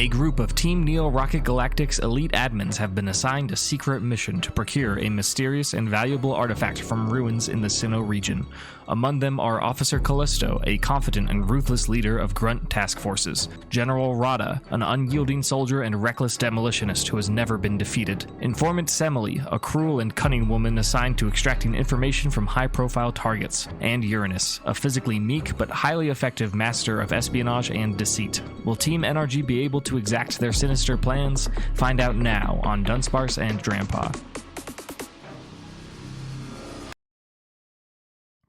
A group of Team Neo Rocket Galactic's elite admins have been assigned a secret mission to procure a mysterious and valuable artifact from ruins in the Sinnoh region. Among them are Officer Callisto, a confident and ruthless leader of Grunt task forces, General Rhada, an unyielding soldier and reckless demolitionist who has never been defeated, Informant Semele, a cruel and cunning woman assigned to extracting information from high-profile targets, and Uranus, a physically meek but highly effective master of espionage and deceit. Will Team NRG be able to exact their sinister plans? Find out now on Dunsparce and Drampa.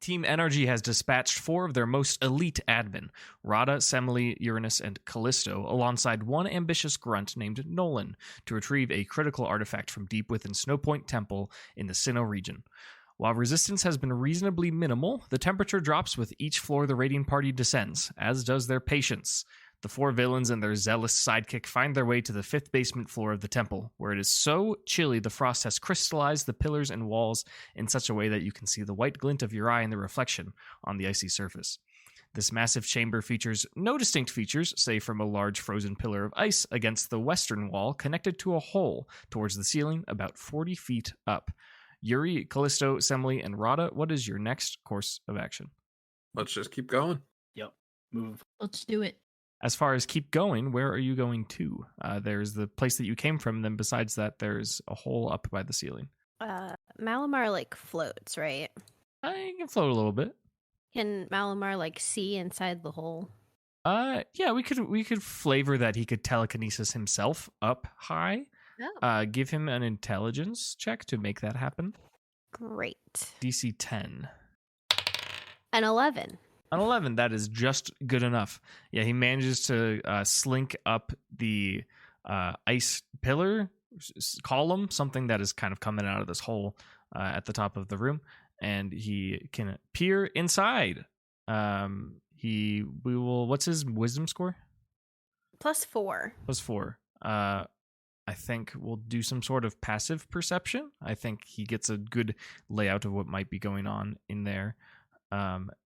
Team NRG has dispatched 4 of their most elite admin, Rhada, Semele, Uranus, and Callisto, alongside one ambitious grunt named Nolan, to retrieve a critical artifact from deep within Snowpoint Temple in the Sinnoh region. While resistance has been reasonably minimal, the temperature drops with each floor the raiding party descends, as does their patience. The 4 villains and their zealous sidekick find their way to the 5th basement floor of the temple, where it is so chilly the frost has crystallized the pillars and walls in such a way that you can see the white glint of your eye in the reflection on the icy surface. This massive chamber features no distinct features, save from a large frozen pillar of ice against the western wall connected to a hole towards the ceiling about 40 feet up. Yuri, Callisto, Semele, and Rhada, what is your next course of action? Let's just keep going. Yep. Move. Let's do it. As far as keep going, where are you going to? There's the place that you came from, then besides that, there's a hole up by the ceiling. Malamar, floats, right? I can float a little bit. Can Malamar, see inside the hole? Yeah, we could flavor that he could telekinesis himself up high. Oh. Give him an intelligence check to make that happen. Great. DC 10. An 11. An 11, that is just good enough. Yeah, he manages to slink up the ice pillar column, something that is kind of coming out of this hole at the top of the room, and he can peer inside. What's his wisdom score? +4. +4. I think we'll do some sort of passive perception. I think he gets a good layout of what might be going on in there.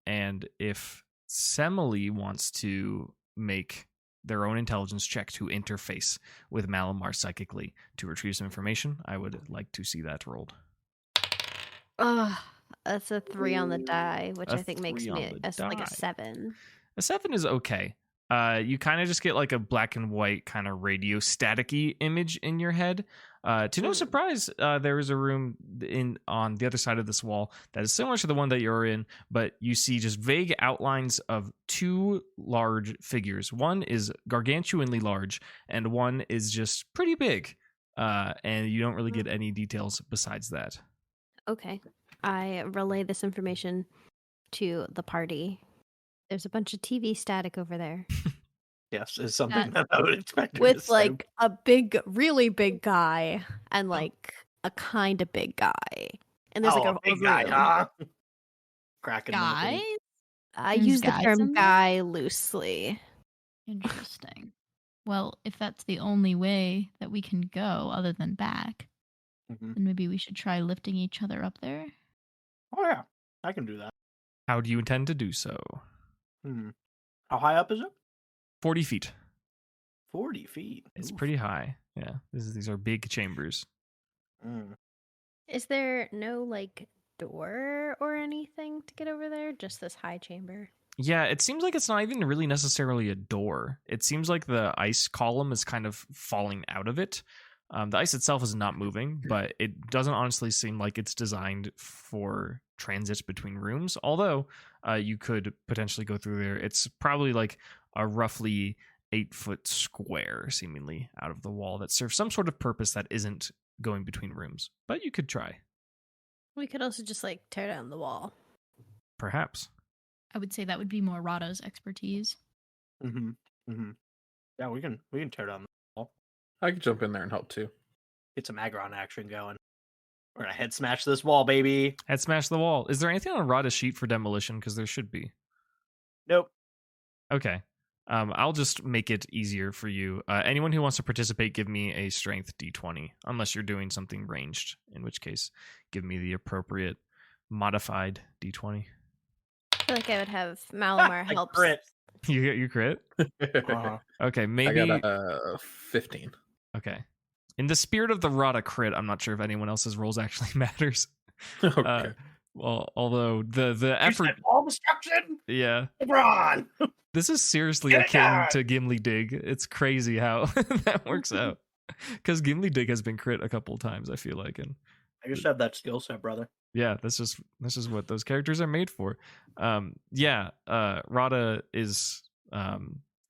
And if Semele wants to make their own intelligence check to interface with Malamar psychically to retrieve some information, I would like to see that rolled. That's a 3 on the die, which I think makes me a 7. A 7 is okay. You kind of just get a black and white kind of radio staticky image in your head. To no surprise, there is a room on the other side of this wall that is similar to the one that you're in, but you see just vague outlines of 2 large figures. One is gargantuanly large, and one is just pretty big. And you don't really get any details besides that. Okay. I relay this information to the party. There's a bunch of TV static over there. Yes, is something that I would expect. With a big, really big guy and a kind of big guy. And there's a big guy, huh? Cracking guys? I use the term guy loosely. Interesting. Well, if that's the only way that we can go other than back, then maybe we should try lifting each other up there. Oh yeah, I can do that. How do you intend to do so? How high up is it? 40 feet. 40 feet. It's pretty high. Yeah, these are big chambers. Is there no door or anything to get over there? Just this high chamber? Yeah, it seems like it's not even really necessarily a door. It seems like the ice column is kind of falling out of it. The ice itself is not moving, but it doesn't honestly seem like it's designed for transit between rooms, although you could potentially go through there. It's probably a roughly 8-foot square, seemingly, out of the wall that serves some sort of purpose that isn't going between rooms, but you could try. We could also just tear down the wall. Perhaps. I would say that would be more Rada's expertise. Yeah, we can tear down the wall. I could jump in there and help too. Get some Agron action going. We're gonna head smash this wall, baby. Head smash the wall. Is there anything on Rhada's sheet for demolition? Because there should be. Nope. Okay. I'll just make it easier for you. Anyone who wants to participate, give me a strength D20. Unless you're doing something ranged, in which case, give me the appropriate modified D20. I feel like I would have Malamar help You crit? Uh-huh. Okay, I maybe. got a 15. Okay. In the spirit of the Rhada crit, I'm not sure if anyone else's rolls actually matters. Okay. Well, although the You effort, said wall destruction? yeah, LeBron! this is seriously Get it akin done! to Gimli Dig. It's crazy how that works out. Because Gimli Dig has been crit a couple times, I feel like, and I just have that skill set, brother. yeah, this is what those characters are made for. Rhada is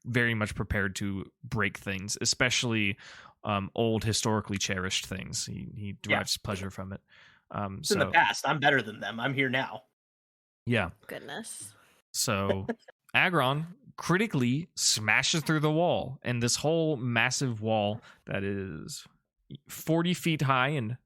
very much prepared to break things, especially old historically cherished things. He derives pleasure from it. It's in the past. I'm better than them. I'm here now. Yeah. Goodness. So Agron critically smashes through the wall, and this whole massive wall that is 40 feet high and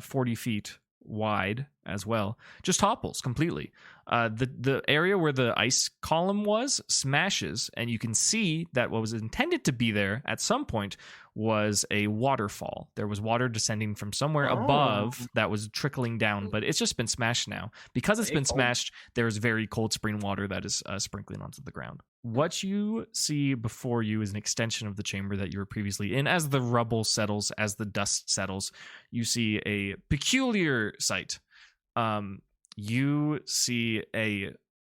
40 feet wide as well just topples completely. The area where the ice column was smashes, and you can see that what was intended to be there at some point was a waterfall. There was water descending from somewhere above that was trickling down, but it's just been smashed now. Because it's been smashed, there's very cold spring water that is sprinkling onto the ground. What you see before you is an extension of the chamber that you were previously in. As the rubble settles, as the dust settles, you see a peculiar sight. You see a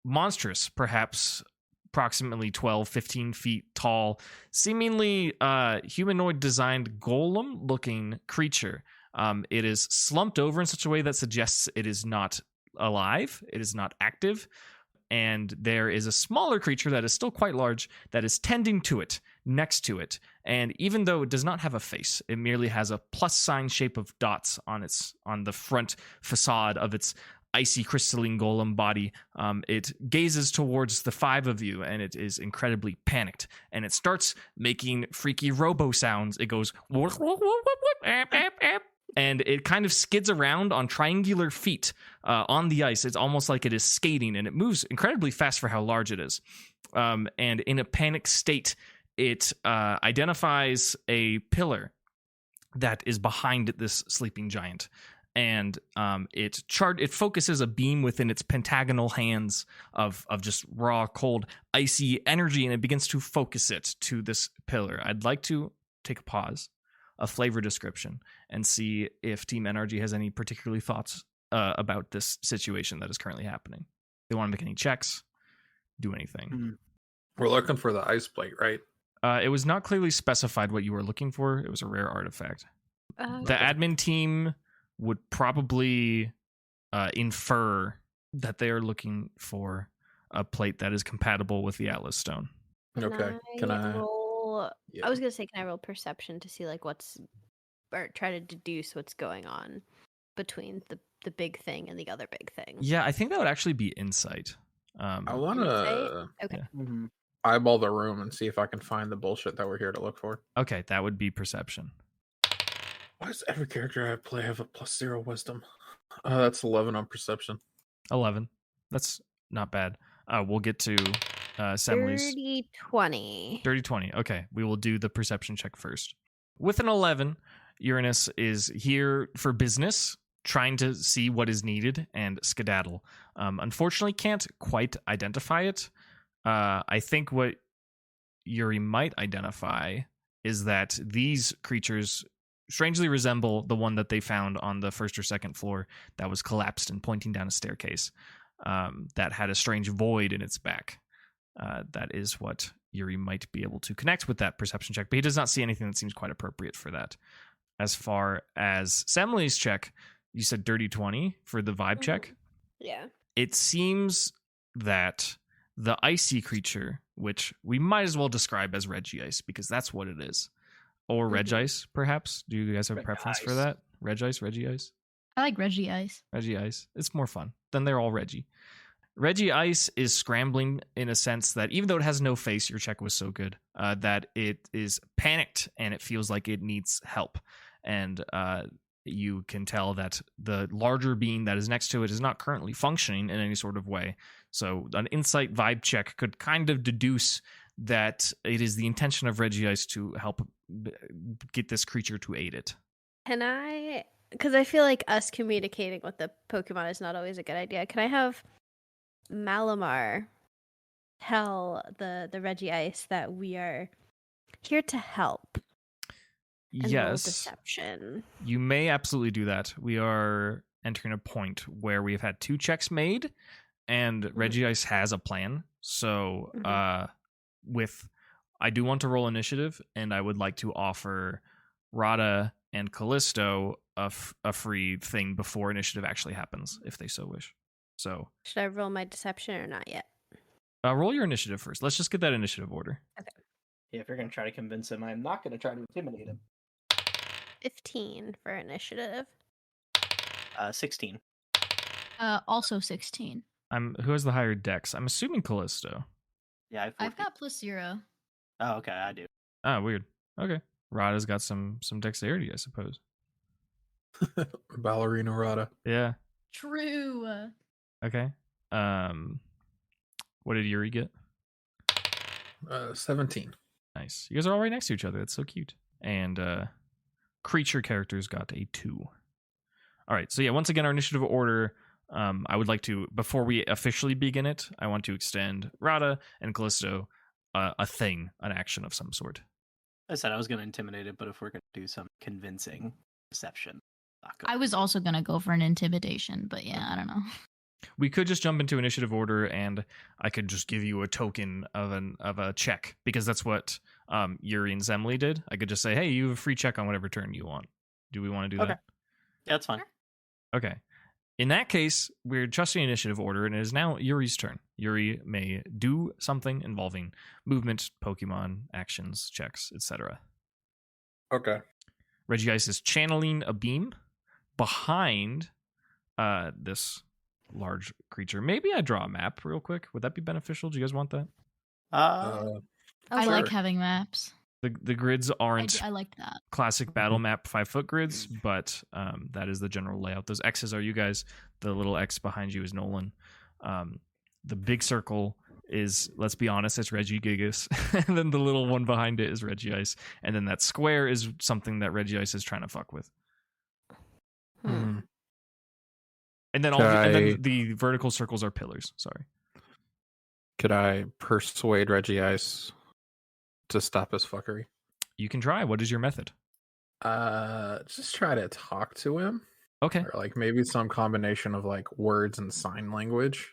monstrous, perhaps approximately 12, 15 feet tall, seemingly humanoid designed golem looking creature. It is slumped over in such a way that suggests it is not alive, it is not active. And there is a smaller creature that is still quite large that is tending to it, next to it. And even though it does not have a face, it merely has a plus sign shape of dots on the front facade of its icy crystalline golem body. It gazes towards the five of you, and it is incredibly panicked. And it starts making freaky robo sounds. It goes, and it kind of skids around on triangular feet on the ice. It's almost like it is skating, and it moves incredibly fast for how large it is. And in a panic state, it identifies a pillar that is behind this sleeping giant. And it focuses a beam within its pentagonal hands of just raw, cold, icy energy, and it begins to focus it to this pillar. I'd like to take a pause, a flavor description, and see if Team NRG has any particular thoughts about this situation that is currently happening. They want to make any checks, do anything. We're looking for the ice plate, right? It was not clearly specified what you were looking for. It was a rare artifact. The admin team would probably infer that they are looking for a plate that is compatible with the Atlas Stone. Okay. Can I roll? Yeah. I was gonna say, can I roll perception to see or try to deduce what's going on between the big thing and the other big thing? Yeah, I think that would actually be insight. I want to Okay. Yeah. eyeball the room and see if I can find the bullshit that we're here to look for. Okay, that would be perception. Why does every character I play have a +0 wisdom? That's 11 on perception. 11. That's not bad. We'll get to Semele's. 30-20. 30-20. Okay, we will do the perception check first. With an 11, Uranus is here for business, trying to see what is needed and skedaddle. Unfortunately, can't quite identify it. I think what Yuri might identify is that these creatures strangely resemble the one that they found on the first or second floor that was collapsed and pointing down a staircase that had a strange void in its back. That is what Yuri might be able to connect with that perception check, but he does not see anything that seems quite appropriate for that. As far as Semele's check, you said dirty 20 for the vibe check. Yeah. It seems that the icy creature, which we might as well describe as Reggie Ice, because that's what it is. Or Reg Ice, perhaps. Do you guys have a preference for that? Reggie Ice? I like Reggie Ice. Reggie Ice. It's more fun. Then they're all Reggie. Reggie Ice is scrambling in a sense that even though it has no face, your check was so good, that it is panicked and it feels like it needs help. And you can tell that the larger being that is next to it is not currently functioning in any sort of way. So an insight vibe check could kind of deduce that it is the intention of Reggie Ice to help get this creature to aid it. Can I, because I feel like us communicating with the Pokemon is not always a good idea. Can I have Malamar tell the Reggie Ice that we are here to help. And roll Yes, deception. you may absolutely do that. We are entering a point where we have had 2 checks made, and Reggie Ice has a plan. So, I do want to roll initiative, and I would like to offer Rhada and Callisto a free thing before initiative actually happens, if they so wish. So, Should I roll my deception or not yet? roll your initiative first. Let's just get that initiative order. Okay. Yeah, if you're going to try to convince him, I'm not going to try to intimidate him. 15 for initiative. 16. Also 16. Who has the higher dex? I'm assuming Callisto. Yeah, I've got +0. Oh, okay, I do. Ah, weird. Okay. Rhada's got some dexterity, I suppose. Ballerina Rhada. Yeah. True. Okay. What did Yuri get? 17. Nice. You guys are all right next to each other. That's so cute. And creature characters got a 2. All right. So yeah, once again, our initiative order. I would like to, before we officially begin it, I want to extend Rhada and Callisto an action of some sort. I said I was going to intimidate it, but if we're going to do some convincing deception, I was also going to go for an intimidation, but yeah, I don't know. We could just jump into initiative order, and I could just give you a token of a check, because that's what Yuri and Semele did. I could just say, hey, you have a free check on whatever turn you want. Do we want to do that? Yeah, that's fine. Okay. In that case, we're adjusting initiative order, and it is now Yuri's turn. Yuri may do something involving movement, Pokemon, actions, checks, etc. Okay. Reggie Ice is channeling a beam behind this large creature. Maybe I draw a map real quick. Would that be beneficial? Do you guys want that? I Sure. like having maps. The grids aren't I like that. classic battle map 5-foot grids, but that is the general layout. Those X's are you guys. The little X behind you is Nolan. The big circle is, let's be honest, it's Reggie Gigas. And then the little one behind it is Reggie Ice. And then that square is something that Reggie Ice is trying to fuck with. Hmm. And then and then the vertical circles are pillars. Sorry. Could I persuade Reggie Ice to stop his fuckery? You can try. What is your method? Just try to talk to him. Okay. Or like maybe some combination of like words and sign language.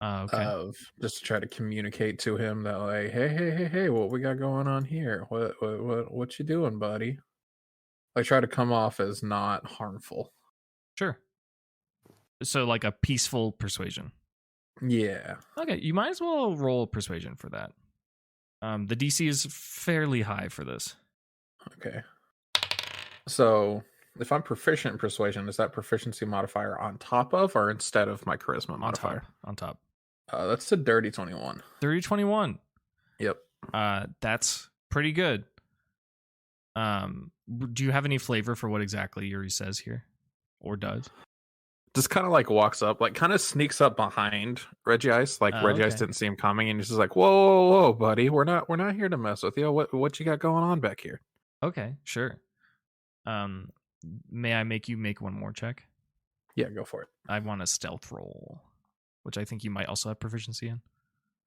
Okay. Of just to try to communicate to him that like, hey, what we got going on here? What you doing, buddy? Like try to come off as not harmful. Sure. So like a peaceful persuasion. Yeah. Okay, you might as well roll persuasion for that. The DC is fairly high for this. Okay. So if I'm proficient in persuasion, is that proficiency modifier on top of or instead of my charisma modifier? On top. That's a dirty 21. 30-21. Yep. That's pretty good. Do you have any flavor for what exactly Yuri says here? Or does? Just kind of like walks up, like kind of sneaks up behind Reggie Ice. Like Reggie Ice didn't see him coming, and he's just like, whoa, buddy. We're not here to mess with you. What you got going on back here? Okay, sure. May I make you make one more check? Yeah, go for it. I want a stealth roll, which I think you might also have proficiency in.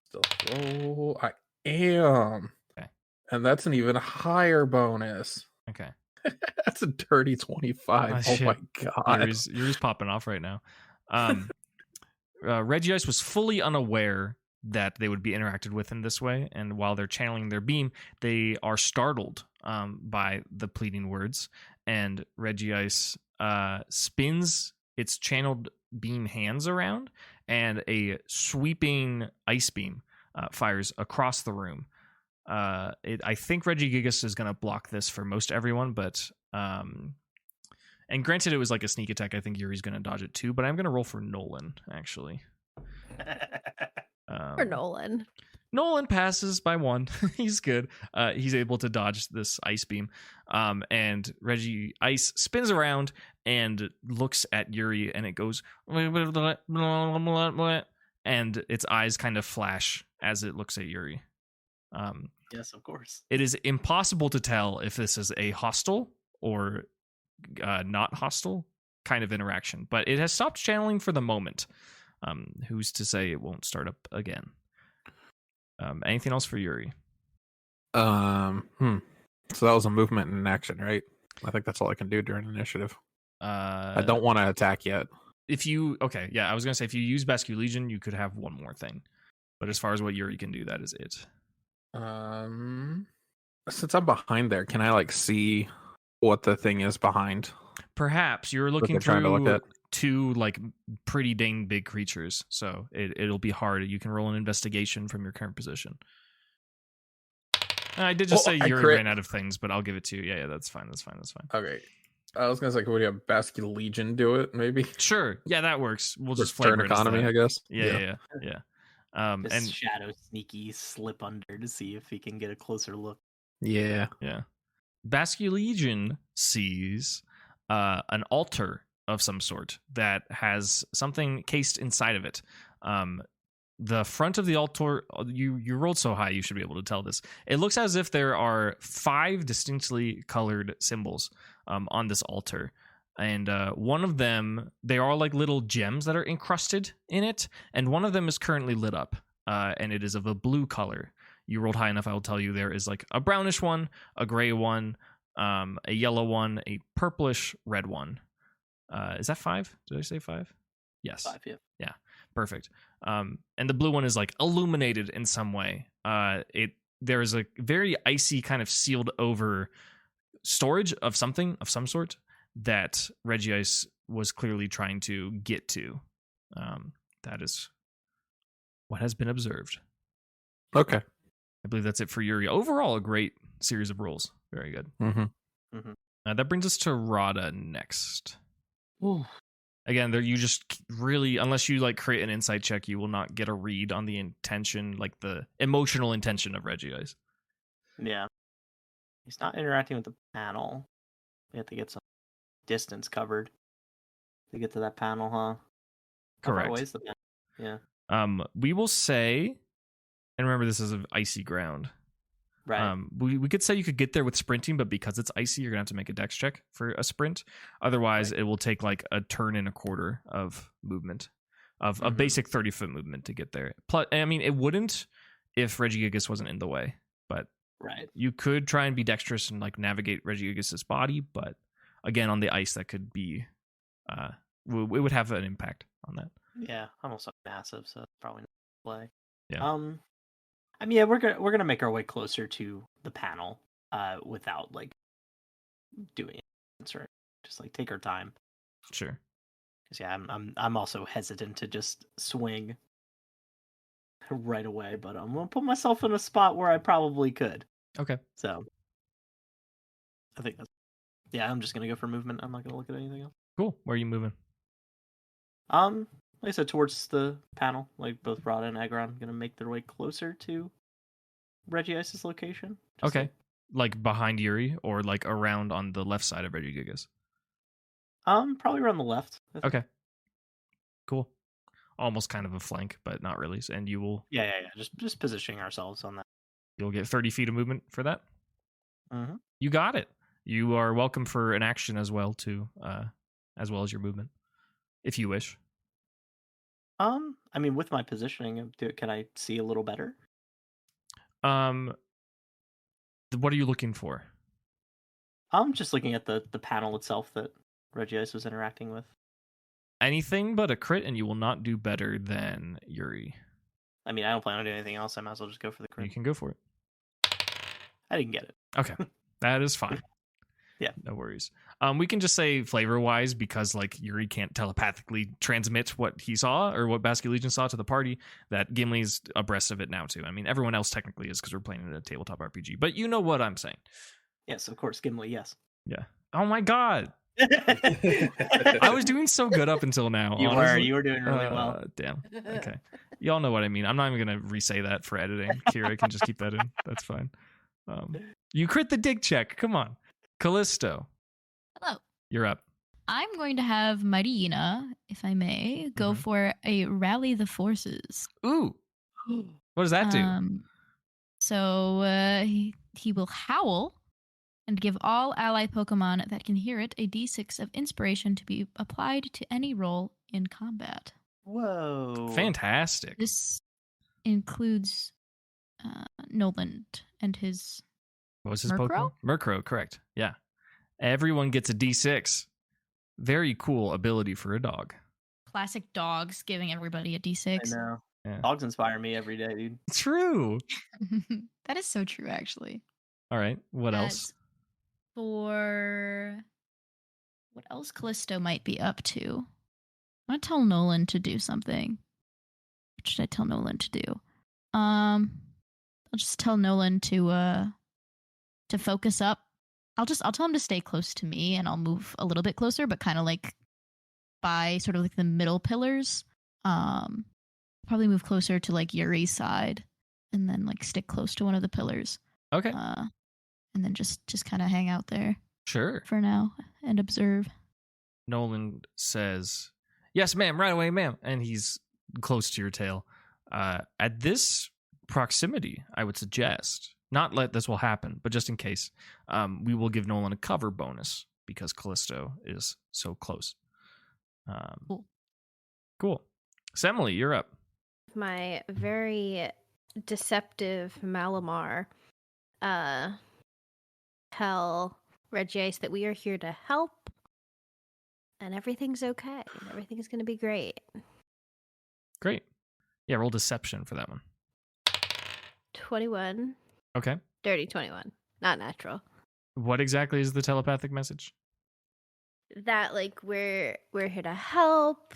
Stealth roll. I am. Okay. And that's an even higher bonus. Okay. That's a dirty 25. Oh my god. Yuri's popping off right now. Reggie Ice was fully unaware that they would be interacted with in this way, and while they're channeling their beam, they are startled by the pleading words, and Reggie Ice spins its channeled beam hands around, and a sweeping ice beam fires across the room. I think Reggie Gigas is going to block this for most everyone, but and granted it was like a sneak attack, I think Yuri's going to dodge it too, but I'm going to roll for Nolan, actually. For Nolan. Nolan passes by 1. He's good. He's able to dodge this ice beam. And Reggie Ice spins around and looks at Yuri, and it goes, and its eyes kind of flash as it looks at Yuri. Yes, of course. It is impossible to tell if this is a hostile or not hostile kind of interaction, but it has stopped channeling for the moment. Who's to say it won't start up again? Anything else for Yuri? So that was a movement and an action, right? I think that's all I can do during initiative. I don't want to attack yet. I was gonna say if you use Basque Legion, you could have one more thing. But as far as what Yuri can do, that is it. Since I'm behind there, can I like see what the thing is behind? Perhaps you're looking trying to look through at? two like pretty dang big creatures, so it'll be hard. You can roll an investigation from your current position. I did just say Yuri ran out of things, but I'll give it to you. Yeah, that's fine. Okay. I was gonna say, could we have Basque Legion do it? Maybe. Sure. Yeah, that works. We'll just turn economy, I guess. Yeah. And shadow sneaky slip under to see if he can get a closer look. Yeah. Basque Legion sees an altar of some sort that has something cased inside of it. The front of the altar, you rolled so high, you should be able to tell this. It looks as if there are 5 distinctly colored symbols on this altar. And one of them, they are like little gems that are encrusted in it. And one of them is currently lit up. And it is of a blue color. You rolled high enough, I will tell you there is like a brownish one, a gray one, a yellow one, a purplish red one. Is that 5? Did I say 5? Yes. 5, yeah. Yeah, perfect. And the blue one is like illuminated in some way. There is a very icy kind of sealed over storage of something of some sort that Regice was clearly trying to get to. That is what has been observed. Okay. I believe that's it for Yuri. Overall, a great series of rolls. Very good. Mm-hmm. That brings us to Rhada next. Ooh. Again, you just really, unless you like create an insight check, you will not get a read on the intention, like the emotional intention of Regice. Yeah. He's not interacting with the panel. We have to get some distance covered to get to that panel, huh? Correct. How far away is the panel? Yeah. We will say, and remember this is an icy ground. Right. We could say you could get there with sprinting, but because it's icy, you're gonna have to make a dex check for a sprint. Otherwise, it will take like a turn and a quarter of movement, of a basic 30-foot movement to get there. Plus, I mean, it wouldn't if Regigigas wasn't in the way, but right. You could try and be dexterous and like navigate Regigigas' body, but again, on the ice, that could be, it would have an impact on that. Yeah, I'm also massive, so probably not play. Yeah. I mean, yeah, we're gonna make our way closer to the panel, without like doing it, or just like take our time. Sure. Because yeah, I'm also hesitant to just swing right away, but I'm gonna put myself in a spot where I probably could. Okay. So I think that's I'm just gonna go for movement. I'm not gonna look at anything else. Cool. Where are you moving? Like I said, towards the panel, like both Rhada and Agron gonna make their way closer to Regice's location. Okay. Like behind Yuri or like around on the left side of Regigigas? Probably around the left. Okay. Cool. Almost kind of a flank, but not really. And you will... Yeah. Just positioning ourselves on that. You'll get 30 feet of movement for that? Mm-hmm. You got it. You are welcome for an action as well, too, as well as your movement, if you wish. I mean, with my positioning, can I see a little better? What are you looking for? I'm just looking at the panel itself that Regice was interacting with. Anything but a crit, and you will not do better than Yuri. I mean, I don't plan on doing anything else. I might as well just go for the crit. You can go for it. I didn't get it. Okay, that is fine. Yeah, no worries. We can just say flavor-wise, because like Yuri can't telepathically transmit what he saw or what Basque Legion saw to the party, that Gimli's abreast of it now too. I mean, everyone else technically is because we're playing in a tabletop RPG, but you know what I'm saying. Yes, of course, Gimli. Yes. Yeah. Oh my god. I was doing so good up until now. You were doing really well. Damn. Okay. Y'all know what I mean. I'm not even gonna re-say that for editing. Kira can just keep that in. That's fine. You crit the dig check. Come on. Callisto. Hello. You're up. I'm going to have Marina, if I may, go for a rally the forces. Ooh. What does that do? So he will howl and give all ally Pokemon that can hear it a d6 of inspiration to be applied to any roll in combat. Whoa. Fantastic. This includes Nolan and his What was his Murkrow? Pokemon? Murkrow, correct. Yeah. Everyone gets a D6. Very cool ability for a dog. classic dogs giving everybody a I D6. know. Yeah. Dogs inspire me every day, dude. True. That is so true, actually. All right. What else? As for what else Callisto might be up to, I'm gonna tell Nolan to do something. What should I tell Nolan to do? I'll just tell Nolan to focus up. I'll tell him to stay close to me, and I'll move a little bit closer, but kind of like by sort of like the middle pillars. Probably move closer to like Yuri's side, and then like stick close to one of the pillars. Okay. And then just kind of hang out there Sure. for now and observe. Nolan says, "Yes, ma'am, right away, ma'am." And he's close to your tail. At this proximity, I would suggest, not let this will happen, but just in case, we will give Nolan a cover bonus because Callisto is so close. Cool. Semele, you're up. My very deceptive Malamar tell Regice that we are here to help and everything's okay. Everything is going to be great. Great. Yeah, roll deception for that one. 21. Okay. Dirty 21. Not natural. What exactly is the telepathic message? That like we're here to help.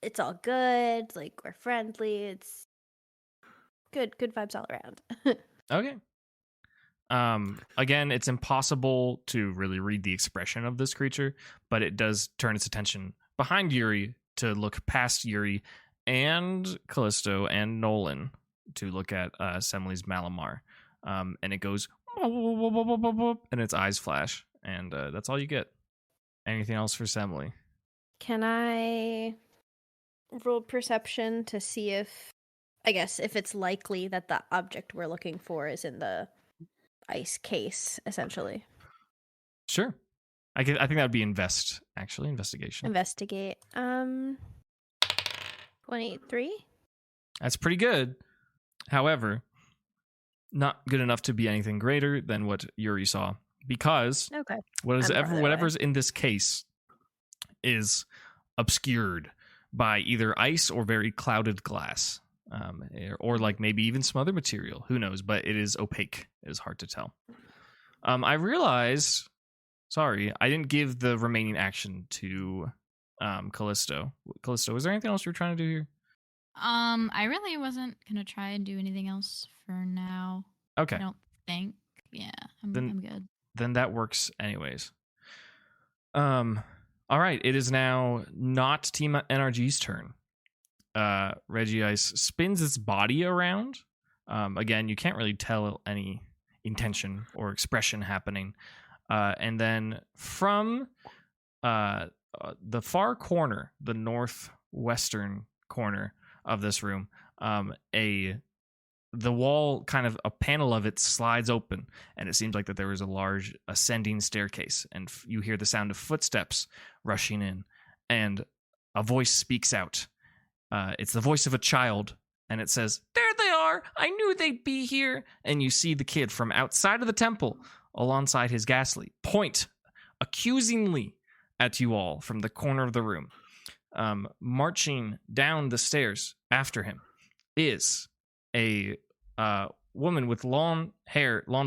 It's all good. Like we're friendly. It's good vibes all around. Okay. Again, it's impossible to really read the expression of this creature, but it does turn its attention behind Yuri to look past Yuri and Callisto and Nolan to look at Semele's Malamar. And it goes and its eyes flash, and that's all you get. Anything else for Semele? Can I roll perception to see if it's likely that the object we're looking for is in the ice case, essentially? Sure. I think that would be investigation. Investigate. 23? That's pretty good. However, not good enough to be anything greater than what Yuri saw, because Okay. whatever's in this case is obscured by either ice or very clouded glass, or like maybe even some other material. Who knows? But it is opaque. It is hard to tell. I realized. Sorry, I didn't give the remaining action to Callisto. Callisto, was there anything else you were trying to do here? I really wasn't gonna try and do anything else for now. Okay. I don't think. Yeah, I'm good. Then that works anyways. All right, it is now not Team NRG's turn. Regice spins its body around. Again, you can't really tell any intention or expression happening. And then from the far corner, the northwestern corner of this room, the wall, kind of a panel of it slides open, and it seems like that there is a large ascending staircase, and you hear the sound of footsteps rushing in, and a voice speaks out. It's the voice of a child, and it says, "There they are! I knew they'd be here!" And you see the kid from outside of the temple, alongside his ghastly, point accusingly at you all from the corner of the room. Marching down the stairs after him is a woman with long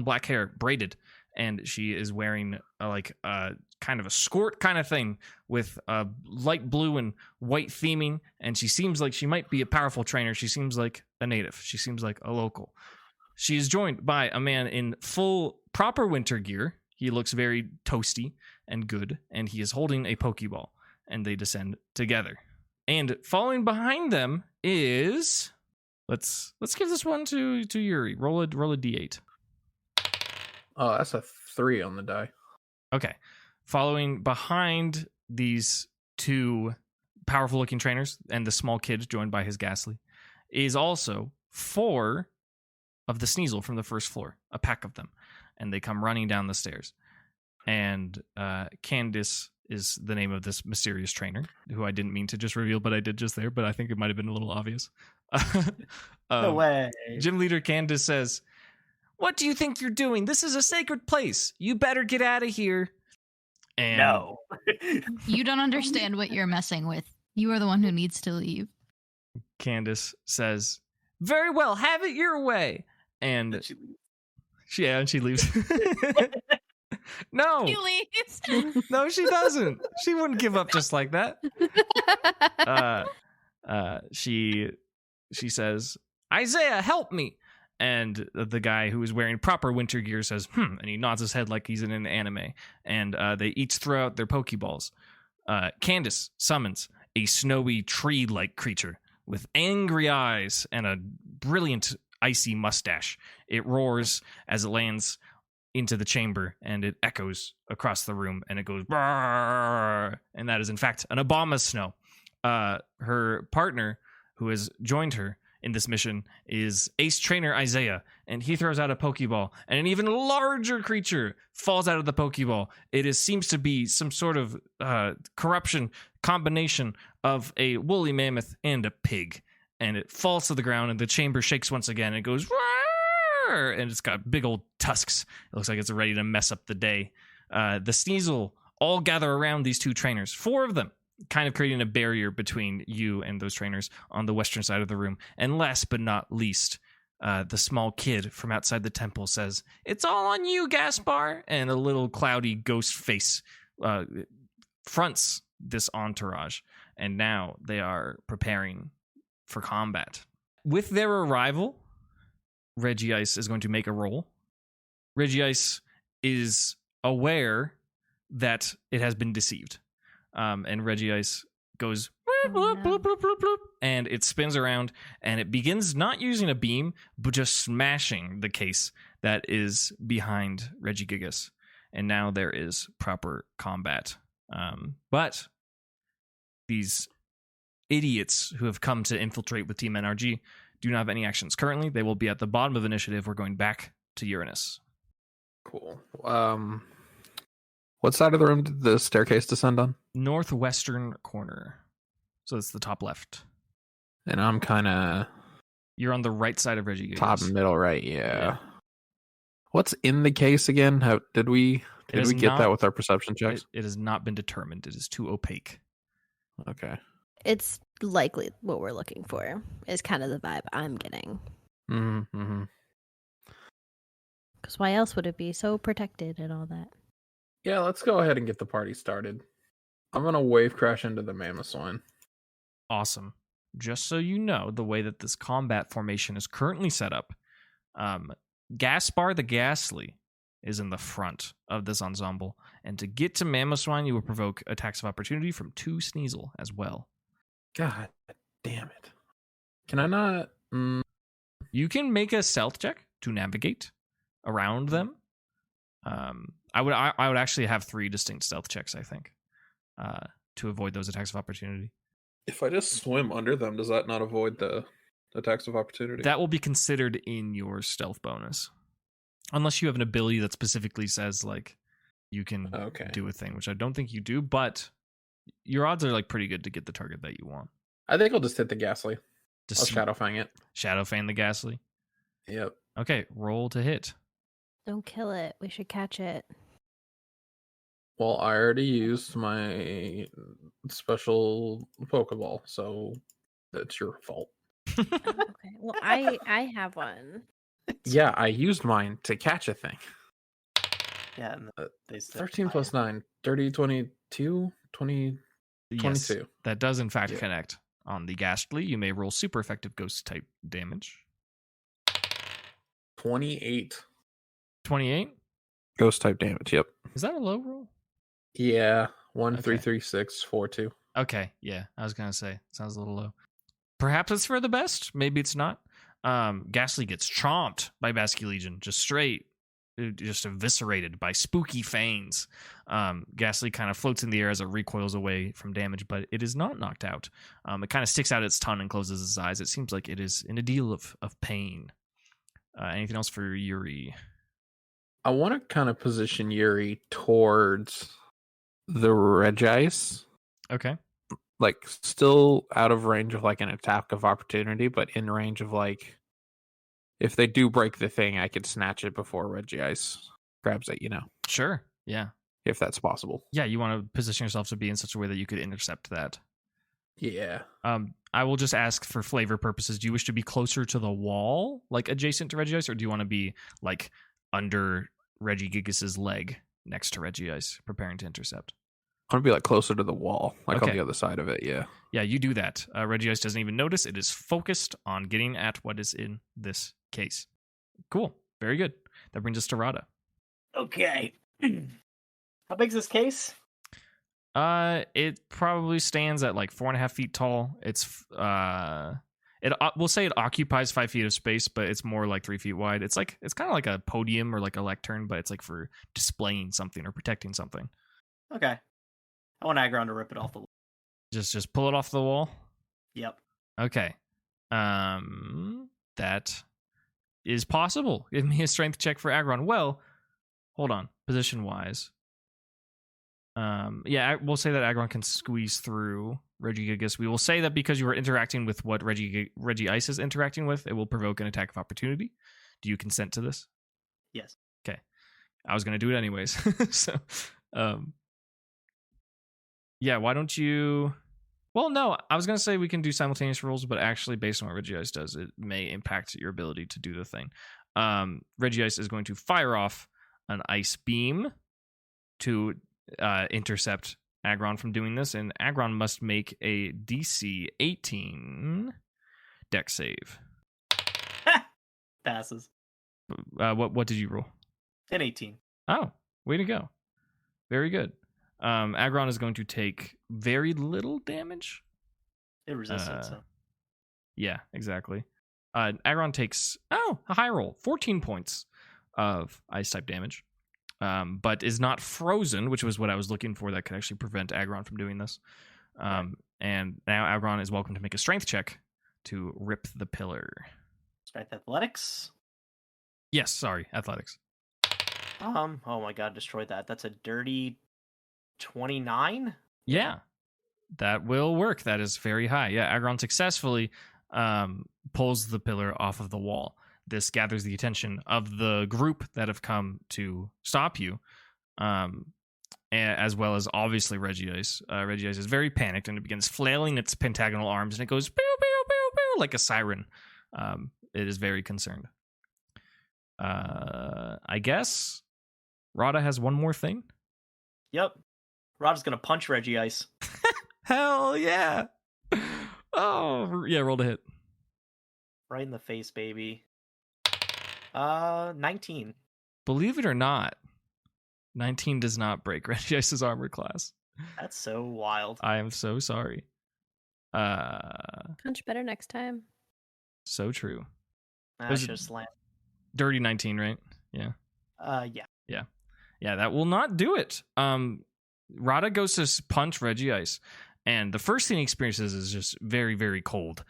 black hair, braided, and she is wearing kind of a skirt kind of thing with light blue and white theming, and she seems like she might be a powerful trainer. She seems like a native. She seems like a local. She is joined by a man in full proper winter gear. He looks very toasty and good, and he is holding a Pokeball, and they descend together. And following behind them is... Let's give this one to Yuri. Roll a D8. Oh, that's a 3 on the die. Okay. Following behind these two powerful-looking trainers and the small kid joined by his ghastly is also 4 of the Sneasel from the first floor, a pack of them, and they come running down the stairs. And Candace is the name of this mysterious trainer, who I didn't mean to just reveal, but I did just there, but I think it might have been a little obvious. No way. Gym leader Candace says, "What do you think you're doing? This is a sacred place. You better get out of here." And No. You don't understand what you're messing with. You are the one who needs to leave. Candace says, "Very well, have it your way." And she leaves. No, He leaves. no, she doesn't. She wouldn't give up just like that. She says, "Isaiah, help me." And the guy who is wearing proper winter gear says, and he nods his head like he's in an anime. And they each throw out their Pokeballs. Candace summons a snowy tree-like creature with angry eyes and a brilliant icy mustache. It roars as it lands into the chamber, and it echoes across the room, and it goes, "Brrr," and that is in fact an Abomasnow. Her partner, who has joined her in this mission, is Ace Trainer Isaiah, and he throws out a Pokeball, and an even larger creature falls out of the Pokeball. It seems to be some sort of corruption combination of a woolly mammoth and a pig, and it falls to the ground, and the chamber shakes once again, and it goes, "Roar," and it's got big old tusks. It looks like it's ready to mess up the day. The Sneasel all gather around these two trainers, 4 of them, kind of creating a barrier between you and those trainers on the western side of the room. And last but not least, the small kid from outside the temple says, "It's all on you, Gaspar," and a little cloudy ghost face fronts this entourage. And now they are preparing for combat. With their arrival, Regice is going to make a roll. Regice is aware that it has been deceived. And Regice goes, bloop, bloop, bloop, bloop, bloop, and it spins around, and it begins not using a beam, but just smashing the case that is behind Regigigas. And now there is proper combat. But these idiots who have come to infiltrate with Team NRG do not have any actions currently. They will be at the bottom of initiative. We're going back to Uranus. Cool. What side of the room did the staircase descend on? Northwestern corner. So it's the top left. And I'm kind of... You're on the right side of Reggie. Top middle right, yeah. What's in the case again? Did we get that with our perception checks? It has not been determined. It is too opaque. Okay. It's likely what we're looking for is kind of the vibe I'm getting. Mm-hmm. Because why else would it be so protected and all that? Yeah, let's go ahead and get the party started. I'm going to wave crash into the mammoth swine. Awesome. Just so you know, the way that this combat formation is currently set up, Gaspar the Ghastly is in the front of this ensemble. And to get to Mammoth Swine, you will provoke attacks of opportunity from 2 Sneasel as well. God damn it. Can I not? You can make a stealth check to navigate around them. I would actually have 3 distinct stealth checks, I think, to avoid those attacks of opportunity. If I just swim under them, does that not avoid the attacks of opportunity? That will be considered in your stealth bonus. Unless you have an ability that specifically says, like, you can do a thing, which I don't think you do, but your odds are, like, pretty good to get the target that you want. I think I'll just hit the Ghastly. Just I'll Shadow Fang it. Shadow Fan the Ghastly? Yep. Okay, roll to hit. Don't kill it. We should catch it. Well, I already used my special Pokeball, so that's your fault. Okay. Well, I have one. Yeah, I used mine to catch a thing. Yeah, and they said 13 plus 9, 30, 22, 20, Yes, 22. that does in fact connect. On the Ghastly, you may roll super effective ghost type damage. 28. 28? Ghost type damage, yep. Is that a low roll? Yeah, 1, Okay. 3, 3, 6, 4, 2. Okay, yeah, I was gonna say, sounds a little low. Perhaps it's for the best, maybe it's not. Ghastly gets chomped by Basculegion, just eviscerated by spooky fangs. Ghastly kind of floats in the air as it recoils away from damage, but it is not knocked out. It kind of sticks out its tongue and closes its eyes. It seems like it is in a deal of pain. Anything else for Yuri? I want to kind of position Yuri towards the Regice. Okay. like still out of range of like an attack of opportunity, but in range of like if they do break the thing, I could snatch it before Reggie Ice grabs it, Sure. Yeah. if that's possible. Yeah, you want to position yourself to be in such a way that you could intercept that. Yeah. I will just ask for flavor purposes. Do you wish to be closer to the wall, like adjacent to Reggie Ice, or do you want to be like under Reggie Gigas's leg next to Reggie Ice, preparing to intercept? I want to be like closer to the wall, like on Okay. the other side of it. Yeah. Yeah, you do that. Reggie Ice doesn't even notice. It is focused on getting at what is in this case. Cool. Very good. That brings us to Rhada. Okay. How big's this case? It probably stands at like 4.5 feet tall. It's we'll say it occupies 5 feet of space, but it's more like 3 feet wide. It's kind of like a podium or like a lectern, but it's like for displaying something or protecting something. Okay. I want Agron to rip it off the wall. Just pull it off the wall. Yep. Okay. That is possible. Give me a strength check for Agron. Well, hold on. Position wise. Yeah, we'll say that Agron can squeeze through Reggie Gigas. We will say that because you are interacting with what Reggie Ice is interacting with, it will provoke an attack of opportunity. Do you consent to this? Yes. Okay. I was going to do it anyways. So, yeah, why don't you... Well, no, I was going to say we can do simultaneous rolls, but actually, based on what Reggie Ice does, it may impact your ability to do the thing. Reggie Ice is going to fire off an ice beam to intercept Agron from doing this, and Agron must make a DC 18 dex save. Passes. What did you roll? An 18. Oh, way to go. Very good. Agron is going to take very little damage. It resisted, so. Yeah, exactly. Agron takes, a high roll, 14 points of ice-type damage, but is not frozen, which was what I was looking for that could actually prevent Agron from doing this. And now Agron is welcome to make a strength check to rip the pillar. Strength athletics? Yes, sorry, athletics. Oh my god, destroyed that. That's a dirty 29? Yeah, that will work. That is very high. Yeah, Agron successfully pulls the pillar off of the wall. This gathers the attention of the group that have come to stop you, as well as obviously Reggie Ice. Reggie Ice is very panicked and it begins flailing its pentagonal arms and it goes pew, pew, pew, pew, like a siren. It is very concerned. I guess Rhada has one more thing. Yep. Rhada's gonna punch Reggie Ice. Hell yeah. Oh, yeah, roll to hit. Right in the face, baby. 19. Believe it or not, 19 does not break Reggie Ice's armor class. That's so wild. I am so sorry. Punch better next time. So true. I Was should it- have slammed. Dirty 19, right? Yeah. Yeah. Yeah, that will not do it. Rhada goes to punch Reggie Ice, and the first thing he experiences is just very, very cold.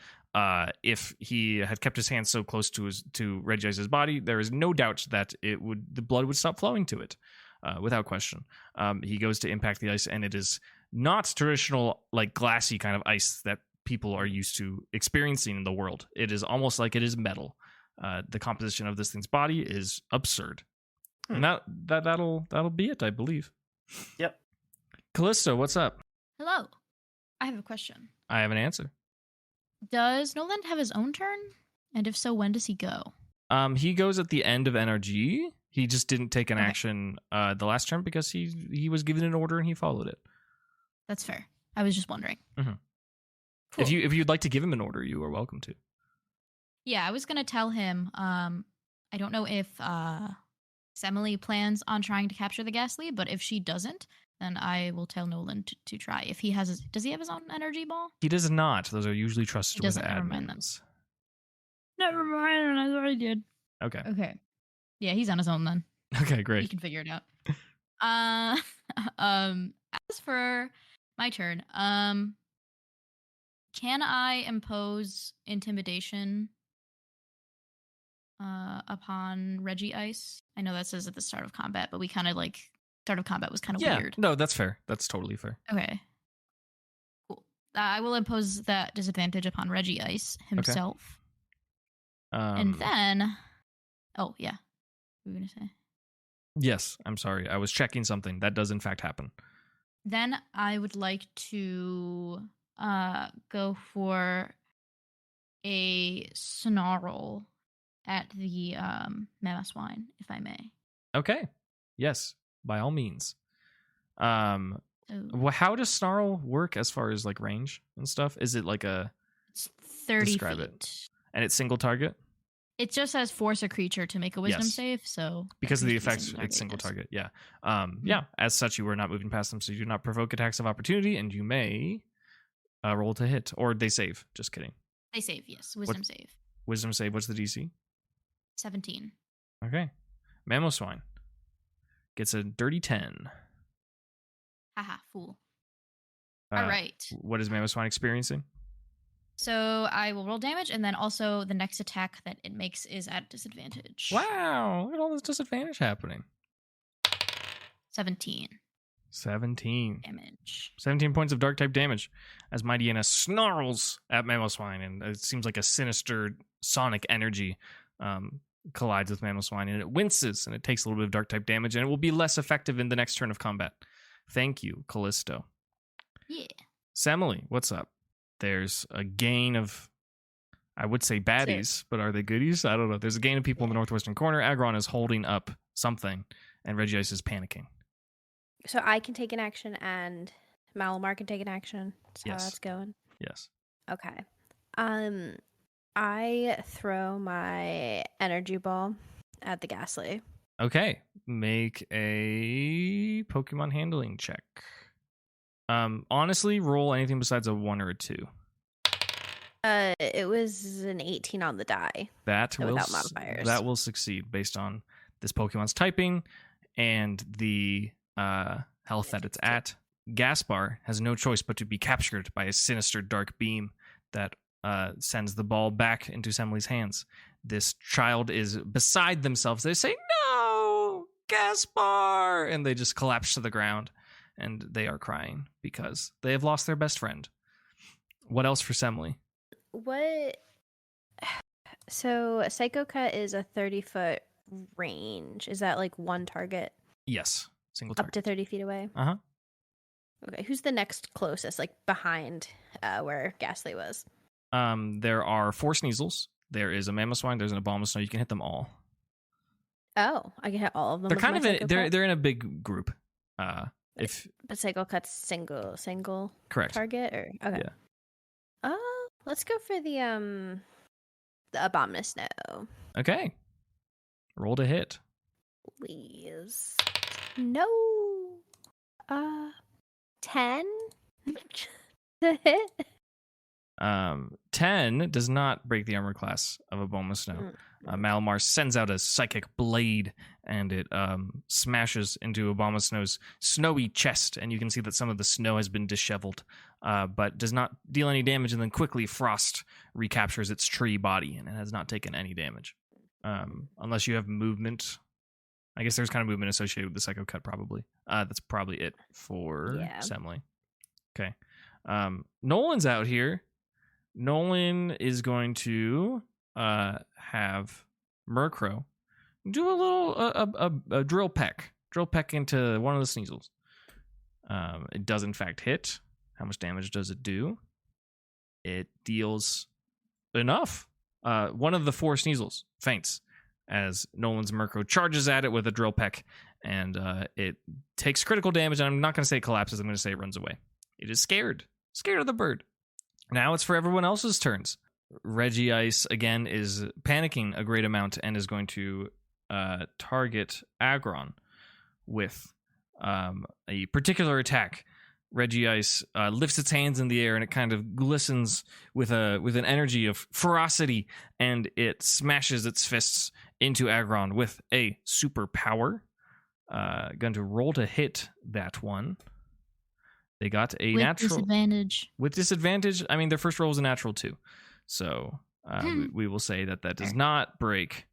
If he had kept his hands so close to Reggie Ice's body, there is no doubt that the blood would stop flowing to it, without question. He goes to impact the ice, and it is not traditional, like glassy kind of ice that people are used to experiencing in the world. It is almost like it is metal. The composition of this thing's body is absurd. And that'll be it, I believe. Yep. Callisto, what's up? Hello. I have a question. I have an answer. Does Nolan have his own turn? And if so, when does he go? He goes at the end of NRG. He just didn't take an Okay. action the last turn because he was given an order and he followed it. That's fair. I was just wondering. Mhm. Cool. If you'd like to give him an order, you are welcome to. Yeah, I was gonna tell him. I don't know if Semele plans on trying to capture the gas lead, but if she doesn't, then I will tell Nolan to try. If he has, does he have his own energy ball? He does not. Those are usually trusted He with doesn't, never mind then. admins. Never mind, I thought I did. Okay. Okay. Yeah, he's on his own then. Okay, He great. can figure it out. As for my turn, can I impose intimidation upon Reggie Ice? I know that says at the start of combat, but we kind of start of combat was kind of Yeah, weird. no, that's fair. That's totally fair. Okay. Cool. I will impose that disadvantage upon Reggie Ice himself. And then, oh yeah, what were we gonna say? Yes, I'm sorry. I was checking something. That does in fact happen. Then I would like to go for a snarl at the mammoth swine, if I may. Okay. Yes, by all means. Oh. How does snarl work as far as like range and stuff? Is it like a It's 30 describe feet. it. And it's single target? It just says force a creature to make a wisdom Yes. save, so Because of the it needs to be effects, it's single yes. target. Yeah. Yeah. As such, you were not moving past them, so you do not provoke attacks of opportunity, and you may roll to hit, or they save. Just kidding. They save, yes. Wisdom save. Wisdom save. What's the DC? 17. Okay. Mammo swine gets a dirty 10. Haha, fool. Uh, All right. What is Mammo swine experiencing? So I will roll damage, and then also the next attack that it makes is at disadvantage. Wow! Look at all this disadvantage happening. 17 17. damage. 17 points of dark type damage as Mightyena snarls at Mamoswine, and it seems like a sinister sonic energy collides with Mamoswine, and it winces, and it takes a little bit of dark type damage, and it will be less effective in the next turn of combat. Thank you, Callisto. Yeah. Semele, what's up? There's a gain of, I would say baddies, but are they goodies? I don't know. There's a gain of people in the northwestern corner. Agron is holding up something, and Regice is panicking. So I can take an action and Malamar can take an action. That's how Yes. that's going. Yes. Okay. I throw my energy ball at the Ghastly. Okay. Make a Pokemon handling check. Honestly, roll anything besides a 1 or a 2. It was an 18 on the die. That So will without modifiers. that will succeed based on this Pokemon's typing and the health that it's at. Gaspar has no choice but to be captured by a sinister dark beam that sends the ball back into Semele's hands. This child is beside themselves. They say, "No, Gaspar!" And they just collapse to the ground. And they are crying because they have lost their best friend. What else for Semele? What? So Psycho Cut is a 30-foot range. Is that like one target Yes, single up target. to 30 feet away? Uh-huh. Okay, who's the next closest, like behind where Ghastly was? There are 4 Sneasels. There is a Mamoswine. There's an Abomasnow. You can hit them all. Oh, I can hit all of them. They're with kind my of in, Psycho they're Cut? they're in a big group. If But Psycho Cut's single correct. target, or okay. Yeah. Let's go for the Abomasnow, Okay. Roll to hit. please. No. 10 to hit. 10 does not break the armor class of Abomasnow. Malamar sends out a psychic blade, and it smashes into Abomasnow's snowy chest, and you can see that some of the snow has been disheveled, but does not deal any damage, and then quickly Frost recaptures its tree body, and it has not taken any damage. Unless you have movement. I guess there's kind of movement associated with the Psycho Cut, probably. That's probably it for Semele. Okay. Nolan's out here. Nolan is going to have Murkrow do a little a drill peck into one of the Sneasels. It does in fact hit. How much damage does it do? It deals enough. One of the 4 Sneasels faints as Nolan's Murkrow charges at it with a drill peck, and it takes critical damage. And I'm not going to say it collapses. I'm going to say it runs away. It is scared of the bird. Now it's for everyone else's turns. Reggie Ice, again, is panicking a great amount and is going to target Agron with a particular attack. Reggie Ice lifts its hands in the air, and it kind of glistens with an energy of ferocity, and it smashes its fists into Agron with a superpower. Going to roll to hit that one. They got a With natural disadvantage. with disadvantage. I mean, their first roll was a natural 2, so we will say that does not break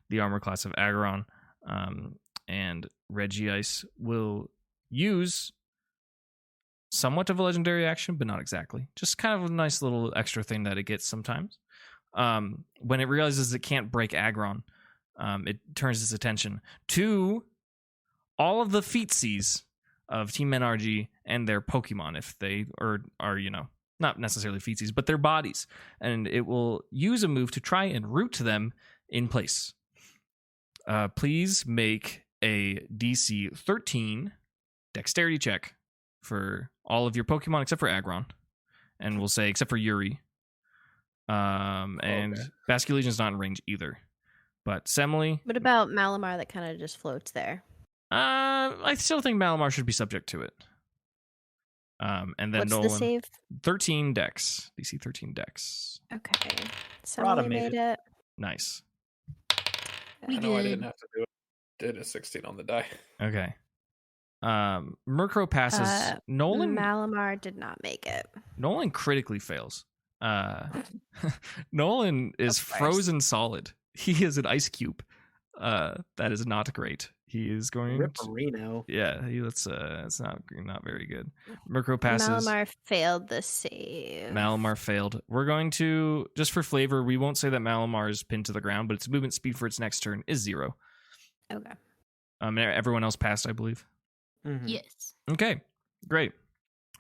the armor class of Agron. And Reggie Ice will use somewhat of a legendary action, but not exactly. Just kind of a nice little extra thing that it gets sometimes. When it realizes it can't break Aggron, it turns its attention to all of the feetsies of Team NRG and their Pokemon, if they are not necessarily feetsies, but their bodies. And it will use a move to try and root them in place. Please make a DC 13 dexterity check for all of your Pokemon except for Aggron. And we'll say except for Yuri. And Basculegion's not in range either. But Semele. What about Malamar that kind of just floats there? I still think Malamar should be subject to it. And then What's Nolan. the save? 13 dex. DC 13 dex. Okay. Rhada Semele made made it. Nice. We I know I did. didn't have to do it. Did a 16 on the die. Okay. Murkrow passes. Nolan Malamar did not make it. Nolan critically fails. Nolan is Of course. frozen solid. He is an ice cube. That is not great. He is going to, Ripperino. yeah, it's not very good. Murkrow passes. Malamar failed the save. Malamar failed. We're going to, just for flavor, we won't say that Malamar is pinned to the ground, but its movement speed for its next turn is 0. Okay. Everyone else passed, I believe. Mhm. Yes. Okay, great.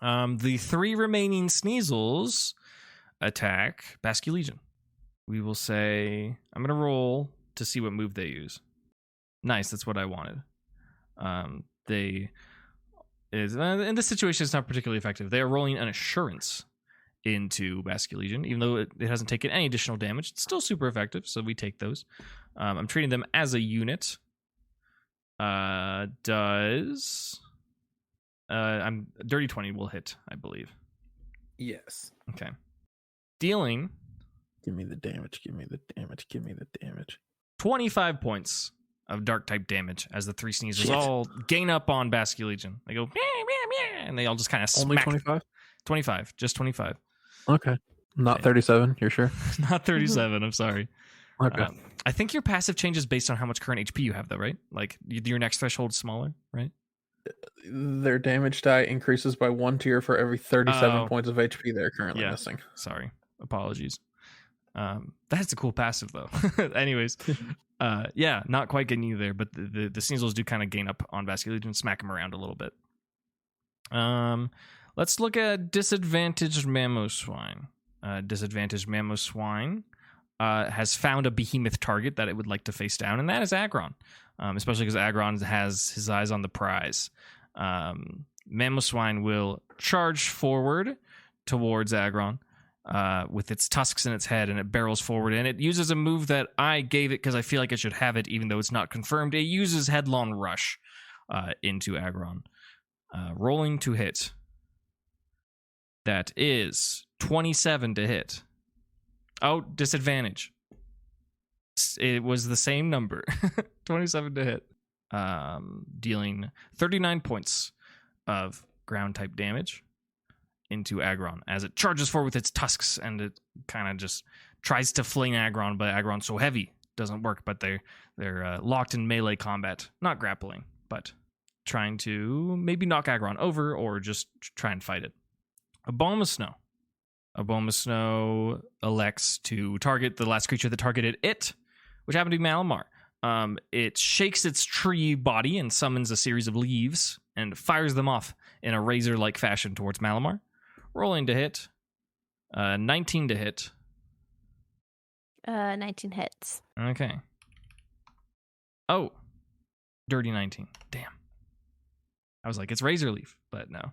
The 3 remaining Sneasels attack Basculegion. We will say, I'm going to roll to see what move they use. Nice, that's what I wanted. In this situation, it's not particularly effective. They are rolling an assurance into Basculegion, even though it hasn't taken any additional damage. It's still super effective, so we take those. I'm treating them as a unit. Dirty 20 will hit, I believe. Yes. Okay. Dealing Give me the damage. Give me the damage. Give me the damage. 25 points of dark type damage as the 3 Sneasels Shit. all gain up on Basculegion. They go, meow, meow, meow, and they all just kind of Only smack. 25? 25, just 25. Okay. Not Okay. 37, you're sure? Not 37, I'm sorry. Okay. I think your passive changes based on how much current HP you have, though, right? Like, your next threshold is smaller, right? Their damage die increases by 1 tier for every 37 Oh. points of HP they're currently Yeah. missing. Sorry. Apologies. That's a cool passive, though. Anyways, yeah, not quite getting you there, but the Sneasels do kind of gain up on Basculegion and smack him around a little bit. Let's look at disadvantaged Mamoswine. Disadvantaged Mamoswine has found a behemoth target that it would like to face down, and that is Aggron. Especially because Aggron has his eyes on the prize. Mamoswine will charge forward towards Aggron with its tusks in its head, and it barrels forward, and it uses a move that I gave it because I feel like it should have it, even though it's not confirmed. It uses Headlong Rush into Aggron. Rolling to hit. That is 27 to hit. Oh, disadvantage. It was the same number. 27 to hit. Dealing 39 points of ground type damage into Aggron as it charges forward with its tusks, and it kind of just tries to fling Aggron, but Aggron's so heavy doesn't work. But they're locked in melee combat, not grappling, but trying to maybe knock Aggron over or just try and fight it. Abomasnow elects to target the last creature that targeted it, which happened to be Malamar. It shakes its tree body and summons a series of leaves and fires them off in a razor-like fashion towards Malamar. Rolling to hit. 19 to hit. 19 hits. Okay. Oh. Dirty 19. Damn. I was like, it's Razor Leaf, but no.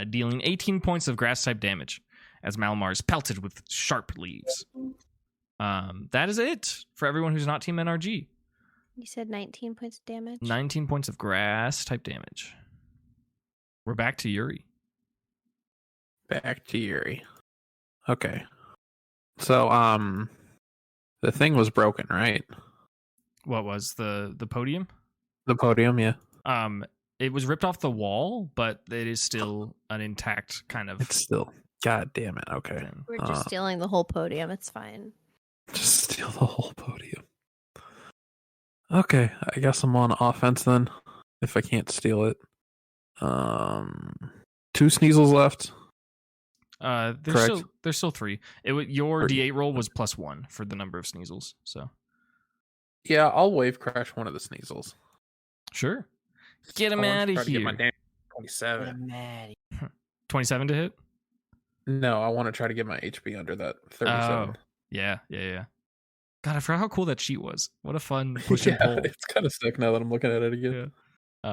Dealing 18 points of grass-type damage as Malamar is pelted with sharp leaves. That is it for everyone who's not Team NRG. You said 19 points of damage? 19 points of grass-type damage. We're back to Yuri. Back to Yuri. Okay. So, the thing was broken, right? What was the podium? The podium, yeah. It was ripped off the wall, but it is still an intact kind of It's still, god damn it, okay. thing. We're just stealing the whole podium. It's fine. Just steal the whole podium. Okay, I guess I'm on offense then, if I can't steal it. 2 Sneasels left. There's still 3. Your 3. D8 roll was +1 for the number of Sneasels. So Yeah, I'll wave crash one of the Sneasels. sure, get him I want out to of try to get my here. damage 27. 27 to hit. No, I want to try to get my HP under that 37. Oh, yeah. God, I forgot how cool that sheet was. What a fun push and pull. It's kind of sick now that I'm looking at it again.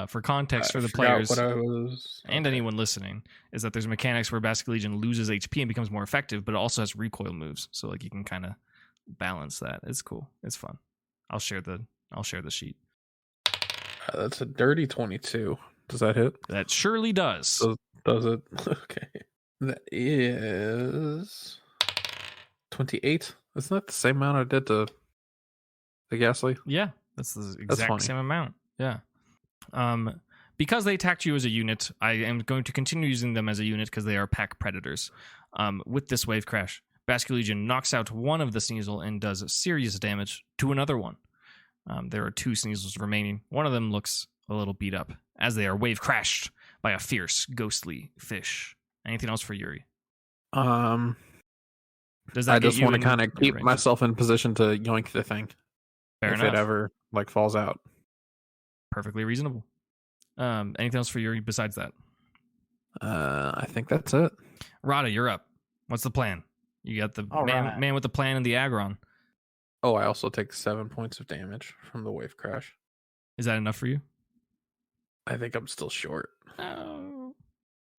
For context I for the forgot players what I was... and anyone listening, is that there's mechanics where Basket Legion loses HP and becomes more effective, but it also has recoil moves. So like you can kind of balance that. It's cool. It's fun. I'll share the sheet. That's a dirty 22. Does that hit? That surely does. Does it? Okay. That is 28. Isn't that the same amount I did to the Ghastly? Yeah, that's the exact funny. same amount. Yeah. Because they attacked you as a unit, I am going to continue using them as a unit because they are pack predators. With this wave crash, Basket Legion knocks out one of the Sneasel and does serious damage to another one. There are 2 Sneasels remaining. One of them looks a little beat up as they are wave crashed by a fierce, ghostly fish. Anything else for Yuri? Does that I get just you want to in kind of your keep range? myself in position to yoink the thing Fair if enough. it ever falls out. Perfectly reasonable. Anything else for Yuri besides that? I think that's it. Rhada, you're up. What's the plan? You got the All right. man with the plan and the aggron. Oh, I also take 7 points of damage from the wave crash. Is that enough for you? I think I'm still short. Oh.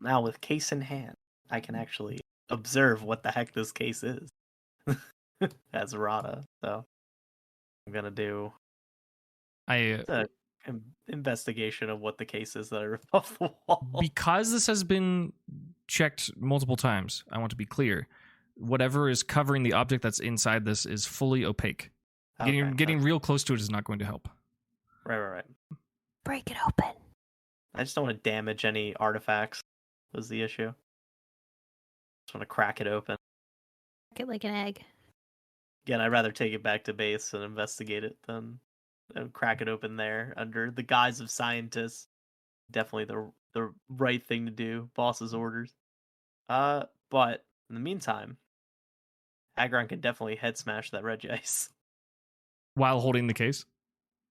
Now with case in hand, I can actually observe what the heck this case is as Rhada. So I'm gonna do an investigation of what the case is that are off the wall. Because this has been checked multiple times, I want to be clear. Whatever is covering the object that's inside this is fully opaque. Getting real close to it is not going to help. Right. Break it open. I just don't want to damage any artifacts. Was the issue? Just want to crack it open. Crack it like an egg. Again, I'd rather take it back to base and investigate it than crack it open there under the guise of scientists. Definitely the right thing to do. Boss's orders. But in the meantime, Agron can definitely head smash that Regi Ice. While holding the case?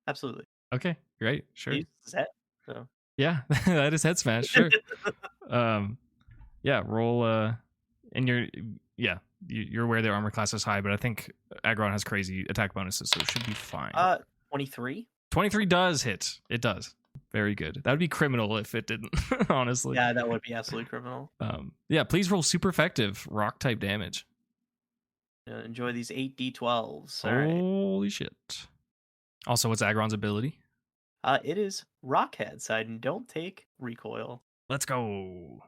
Absolutely. Okay, great, sure. He uses his head, so. Yeah, that is head smash, sure. Yeah, roll, and you're aware their armor class is high, but I think Agron has crazy attack bonuses, so it should be fine. 23? 23 does hit. It does. Very good. That would be criminal if it didn't, honestly. Yeah, that would be absolutely criminal. Yeah, please roll super effective rock type damage. Enjoy these 8d12s. Holy shit. Also, what's Agron's ability? It is Rockhead, so I don't take recoil. Let's go.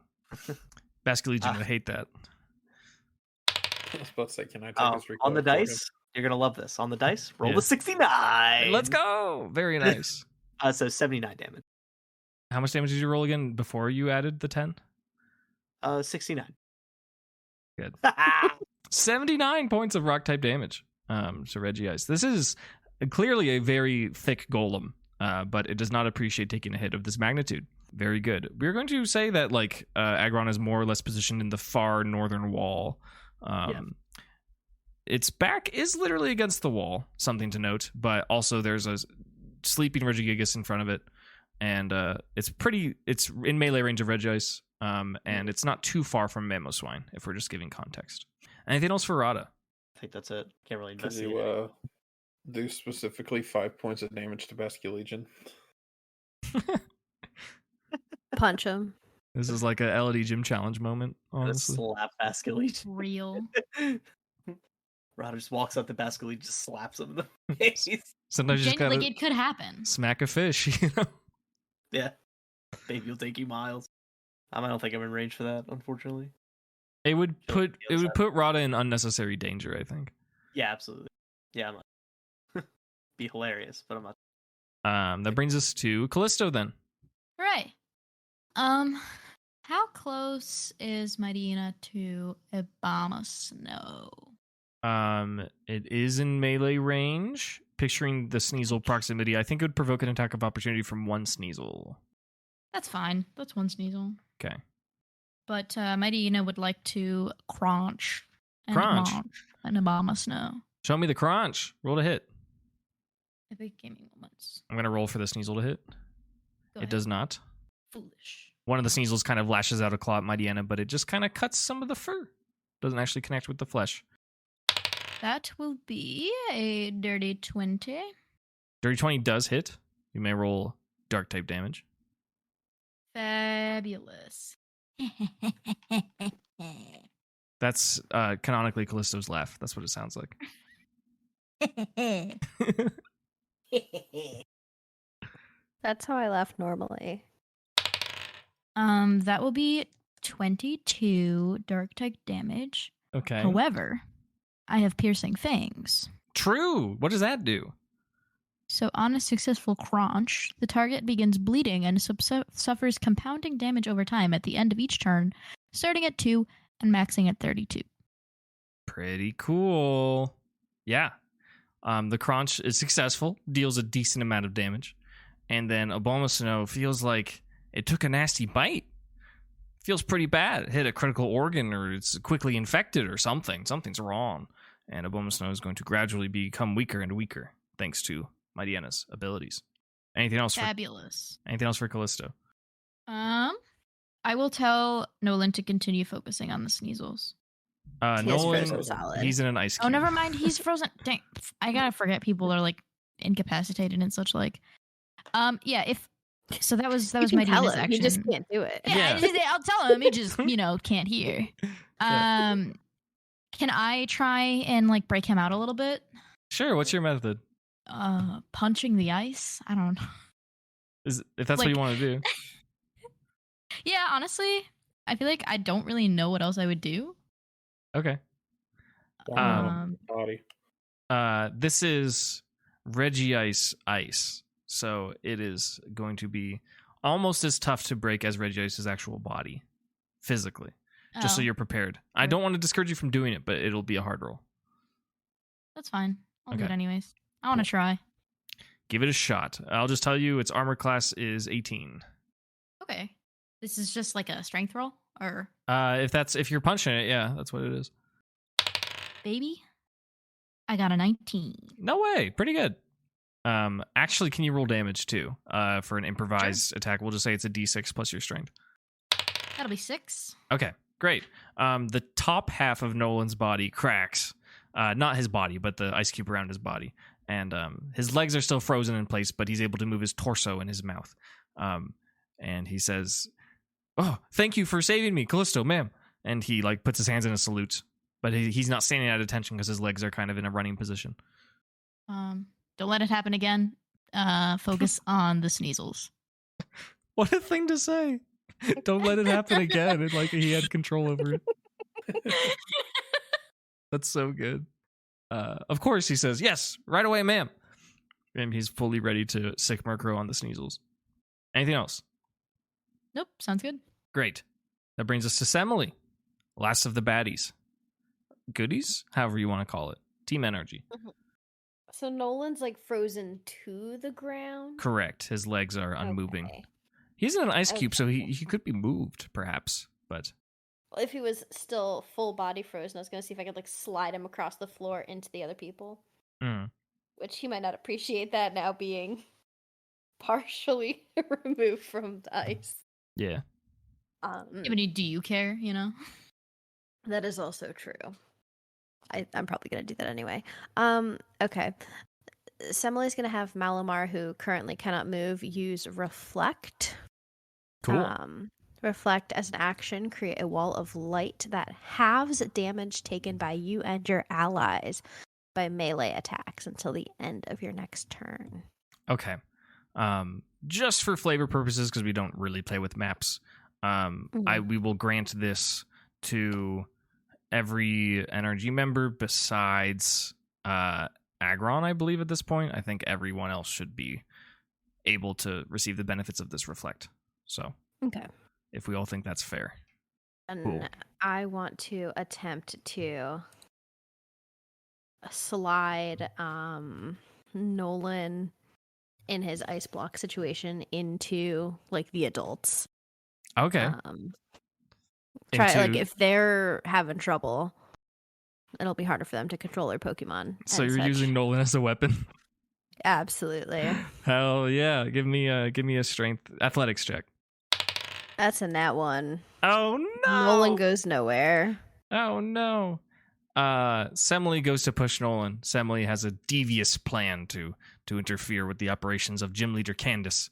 Basket Legion would hate that. I was about to say, can I take this recoil on the for him? dice? You're gonna love this. On the dice, roll Yeah. the 69. Let's go. Very nice. So 79 damage. How much damage did you roll again before you added the 10? 69. Good. 79 points of rock type damage. So Regi Ice. This is clearly a very thick golem, but it does not appreciate taking a hit of this magnitude. Very good. We're going to say that Agron is more or less positioned in the far northern wall. Its back is literally against the wall, something to note, but also there's a sleeping Regigigas in front of it, and it's in melee range of Regi Ice, and it's not too far from Mamoswine, if we're just giving context. Anything else for Rhada? I think that's it. Can't really Could investigate. you do specifically 5 points of damage to Basket Legion? Punch him. This is like a LED gym challenge moment, honestly. Slap Basket Legion. Real. Rhada just walks up to Basket Legion, just slaps him in the face. Sometimes you just Like gotta it could happen. smack a fish, you know? Yeah. Baby will take you miles. I don't think I'm in range for that, unfortunately. It would put Rhada in unnecessary danger, I think. Yeah, absolutely. Yeah, I'm not. Be hilarious, but I'm not. That brings us to Callisto then. Right. How close is Medina to Ibama Snow? It is in melee range. Picturing the Sneasel proximity, I think it would provoke an attack of opportunity from one Sneasel. That's fine. That's one Sneasel. Okay. But Mighty Ina would like to crunch and Crunch. munch an Obama Snow. Show me the crunch. Roll to hit. Epic gaming moments. I'm going to roll for the Sneasel to hit. Go It ahead. does not. Foolish. One of the Sneasels kind of lashes out a claw at Mighty Ina, but it just kind of cuts some of the fur. Doesn't actually connect with the flesh. That will be a dirty 20. Dirty 20 does hit. You may roll dark type damage. Fabulous. That's canonically Callisto's laugh. That's what it sounds like. That's how I laugh normally. That will be 22 dark type damage. Okay. However, I have piercing fangs. True. What does that do? So on a successful crunch, the target begins bleeding and suffers compounding damage over time at the end of each turn, starting at 2 and maxing at 32. Pretty cool. Yeah. The crunch is successful, deals a decent amount of damage. And then Obama Snow feels like it took a nasty bite. Feels pretty bad. It hit a critical organ, or it's quickly infected or something. Something's wrong. And Obama Snow is going to gradually become weaker and weaker, thanks to Mighty Ana's abilities. Anything else? Fabulous. Anything else for Callisto? I will tell Nolan to continue focusing on the Sneasels. He is Nolan, frozen solid. he's in an ice cube. Oh, never mind. He's frozen. Dang, I gotta forget people are like incapacitated and such. Like, yeah. If so, that was You can Mighty tell Ana's him. action. He just can't do it. Yeah, I'll tell him. He just can't hear. Can I try and like break him out a little bit? Sure. What's your method? Punching the ice. I don't know. If that's what you want to do. Yeah, honestly, I feel like I don't really know what else I would do. Okay. Body. This is Regice ice, so it is going to be almost as tough to break as Regice's actual body, physically. Just so Oh, you're prepared. I don't want to discourage you from doing it, but it'll be a hard roll. that's fine. I'll do Okay. it anyways. I want to try. Give it a shot. I'll just tell you, its armor class is 18. Okay. This is just like a strength roll, or If you're punching it, yeah, that's what it is. baby. I got a 19. No way, pretty good. Actually, can you roll damage too? For an improvised attack, we'll just say it's a D6 plus your strength. That'll be 6. Okay, great. The top half of Nolan's body cracks. Not his body, but the ice cube around his body. And his legs are still frozen in place, but he's able to move his torso and his mouth. And he says, "Oh, thank you for saving me, Callisto, ma'am." And he like puts his hands in a salute, but he's not standing at attention because his legs are kind of in a running position. Don't let it happen again. Focus on the Sneasels. What a thing to say! Don't let it happen again. And like he had control over it. That's so good. Of course, he says, "Yes, right away, ma'am." And he's fully ready to sick Murkrow on the Sneasels. Anything else? Nope, sounds good. Great. That brings us to Semele. Last of the baddies. Goodies? However you want to call it. Team NRG. So Nolan's like frozen to the ground. Correct. His legs are unmoving. Okay. He's in an ice cube, so Okay. he could be moved, perhaps. But Well, if he was still full body frozen, I was gonna see if I could like slide him across the floor into the other people. Which he might not appreciate that now being partially removed from the ice. yeah. Yeah, but do you care, you know? That is also true. I'm probably gonna do that anyway. Okay. Semele's gonna have Malamar, who currently cannot move, use Reflect. Cool. Reflect as an action, create a wall of light that halves damage taken by you and your allies by melee attacks until the end of your next turn. Okay. Just for flavor purposes, because we don't really play with maps, we will grant this to every NRG member besides Agron, I believe, at this point. I think everyone else should be able to receive the benefits of this Reflect. So, Okay. if we all think that's fair. And Cool. I want to attempt to slide Nolan in his ice block situation into like the adults. Okay. Like if they're having trouble, it'll be harder for them to control their Pokemon. So you're using Nolan as a weapon? Absolutely. Hell yeah! Give me a strength athletics check. That's a nat one. Oh no! Nolan goes nowhere. Oh no! Semele goes to push Nolan. Semele has a devious plan to interfere with the operations of Gym Leader Candace,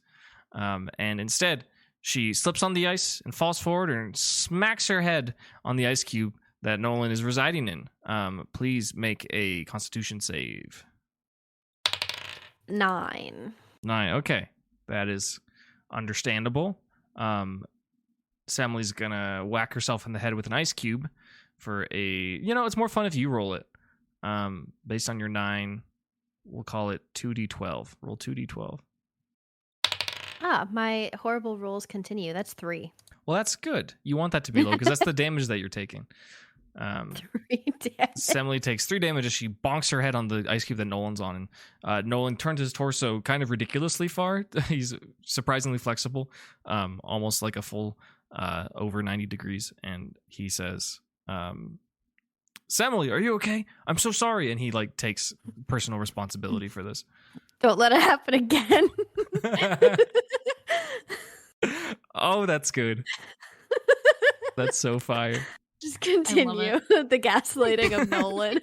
and instead she slips on the ice and falls forward and smacks her head on the ice cube that Nolan is residing in. Please make a Constitution save. 9. Okay, that is understandable. Semele's gonna whack herself in the head with an ice cube for it's more fun if you roll it. Based on your 9, we'll call it 2d12. Roll 2d12. My horrible rolls continue. That's 3. Well, that's good. You want that to be low because that's the damage that you're taking. 3 damage. Semele takes 3 damage as she bonks her head on the ice cube that Nolan's on, and Nolan turned his torso kind of ridiculously far. He's surprisingly flexible, almost like a full over 90 degrees, and he says, Semele, are you okay? I'm so sorry. And he takes personal responsibility for this. Don't let it happen again. Oh, that's good. That's so fire. Just continue the gaslighting of Nolan.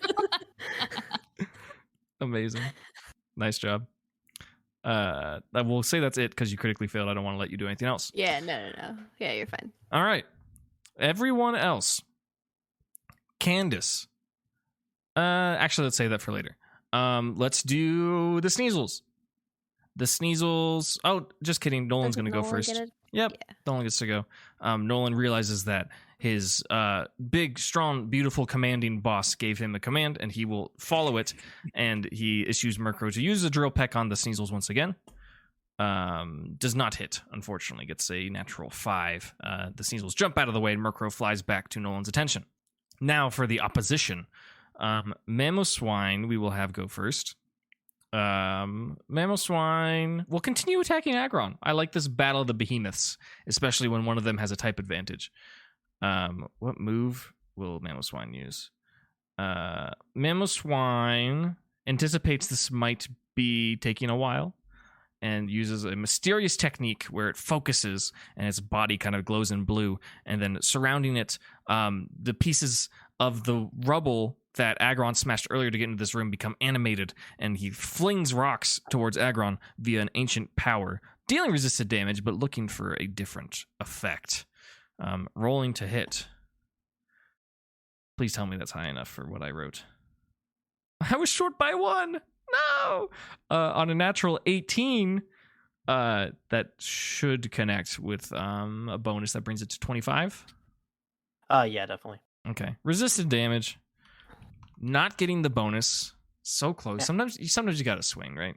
Amazing. Nice job. I will say that's it because you critically failed. I don't want to let you do anything else. Yeah, no. Yeah, you're fine. All right. Everyone else. Candace. Actually, let's save that for later. Let's do the Sneasels. The Sneasels. Oh, just kidding. Nolan's going to go first. Yep. Yeah. Nolan gets to go. Nolan realizes that his big, strong, beautiful, commanding boss gave him a command, and he will follow it. And he issues Murkrow to use the Drill Peck on the Sneasels once again. Does not hit, unfortunately. Gets a natural 5. The Sneasels jump out of the way, and Murkrow flies back to Nolan's attention. Now for the opposition. Mamoswine, we will have go first. Mamoswine will continue attacking Aggron. I like this battle of the behemoths, especially when one of them has a type advantage. What move will Mamoswine use? Mamoswine anticipates this might be taking a while and uses a mysterious technique where it focuses and its body kind of glows in blue, and then surrounding it, the pieces of the rubble that Aggron smashed earlier to get into this room become animated, and he flings rocks towards Aggron via an ancient power, dealing resisted damage, but looking for a different effect. Rolling to hit. Please tell me that's high enough for what I wrote. I was short by 1! No! On a natural 18, that should connect with a bonus that brings it to 25. Yeah, definitely. Okay. Resisted damage. Not getting the bonus. So close. Sometimes you gotta swing, right?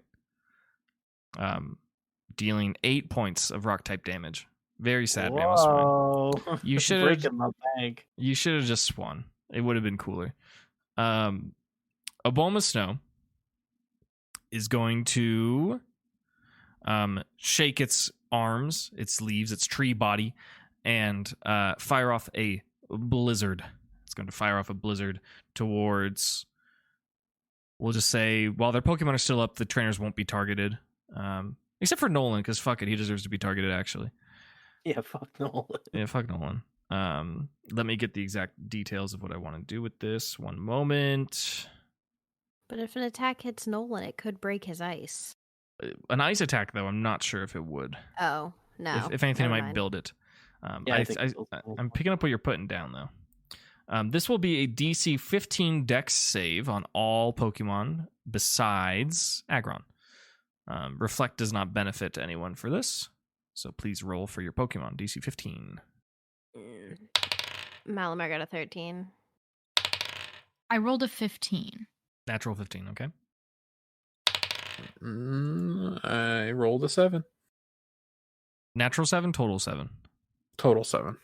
Dealing 8 points of rock type damage. Very sad, Mamoswine. You should breaking my bank. You should have just swung. It would have been cooler. Aboma Snow is going to shake its arms, its leaves, its tree body, and fire off a blizzard. It's going to fire off a blizzard towards, we'll just say, while their Pokemon are still up, the trainers won't be targeted. Except for Nolan, because fuck it, he deserves to be targeted, actually. Yeah, fuck Nolan. Yeah, fuck Nolan. Let me get the exact details of what I want to do with this. One moment. But if an attack hits Nolan, it could break his ice. An ice attack, though, I'm not sure if it would. Oh, no. If anything, it Never might mind. build it. I'm picking up what you're putting down, though. This will be a DC 15 Dex save on all Pokemon besides Aggron. Reflect does not benefit anyone for this, so please roll for your Pokemon. DC 15. Malamar got a 13. I rolled a 15. Natural 15, okay. I rolled a 7. Natural 7, total 7. Total 7.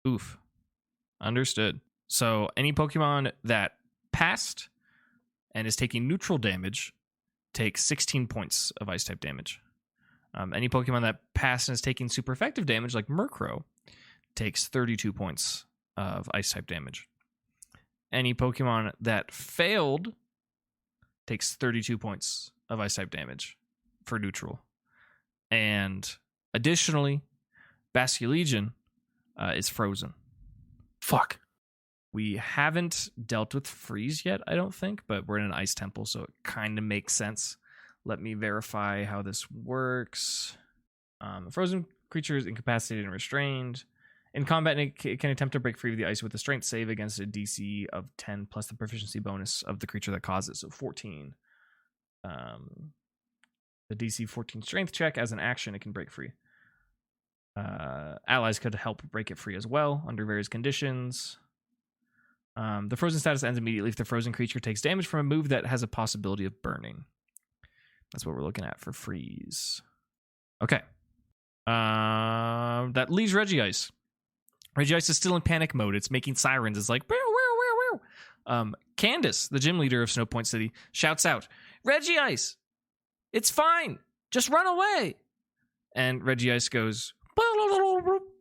Oof. Understood. So any Pokemon that passed and is taking neutral damage takes 16 points of Ice-type damage. Any Pokemon that passed and is taking super effective damage, like Murkrow, takes 32 points of ice type damage. Any Pokemon that failed takes 32 points of ice type damage for neutral. And additionally, Basculegion is frozen. Fuck. We haven't dealt with freeze yet, I don't think, but we're in an ice temple, so it kind of makes sense. Let me verify how this works. A frozen creature is incapacitated and restrained. In combat, it can attempt to break free of the ice with a strength save against a DC of 10 plus the proficiency bonus of the creature that caused it, so 14. The DC 14 strength check, as an action, it can break free. Allies could help break it free as well under various conditions. The frozen status ends immediately if the frozen creature takes damage from a move that has a possibility of burning. That's what we're looking at for freeze. Okay. That leaves Regice. Regice is still in panic mode. It's making sirens. It's like, woo, woo, woo, woo. Candace, the gym leader of Snowpoint City, shouts out, Regice, it's fine. Just run away. And Regice goes,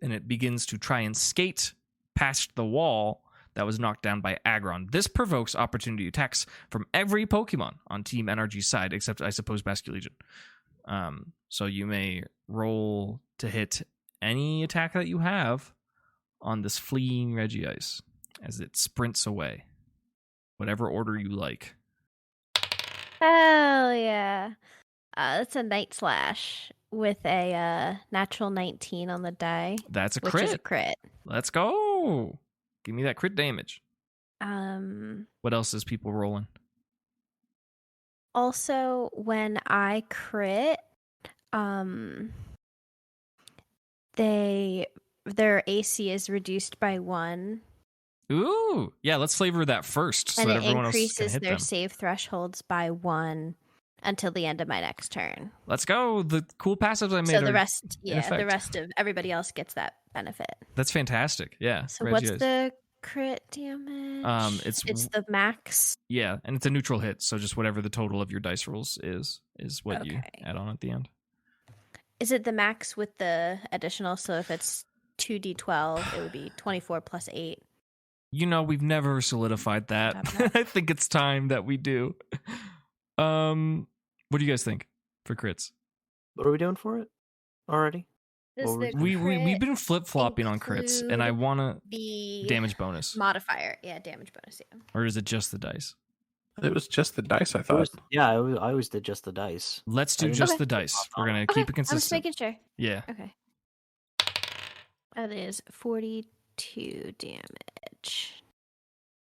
and it begins to try and skate past the wall that was knocked down by Aggron. This provokes opportunity attacks from every Pokemon on Team NRG's side, except, I suppose, Basculegion. So you may roll to hit any attack that you have on this fleeing Regice as it sprints away. Whatever order you like. Hell yeah. That's a Night Slash with a natural 19 on the die. That's a which crit. is a crit. Let's go. Give me that crit damage. Um. What else is people rolling? Also, when I crit, their AC is reduced by 1. Ooh, yeah. Let's flavor that first, so And that it everyone else can increases hit their them. save thresholds by 1 until the end of my next turn. Let's go. The cool passives I made. So the are rest, in the effect. rest of everybody else gets that benefit. That's fantastic. Yeah. So Regice. what's the crit damage? It's the max. Yeah, and it's a neutral hit, so just whatever the total of your dice rolls is what you Okay. add on at the end. Is it the max with the additional? So if it's 2d12, it would be 24 plus 8. You know, we've never solidified that. Top I think it's time that we do. What do you guys think for crits? What are we doing for it already? Does What were the we- We've crit been flip-flopping on crits, and I include want to be damage bonus. modifier? Yeah, damage bonus. Yeah. Or is it just the dice? It was just the dice, I It thought. was- I always did just the dice. Let's do Okay. just Okay. the dice. We're going to Okay, keep it I'm just consistent. making sure. Yeah. Okay. That is 42 damage.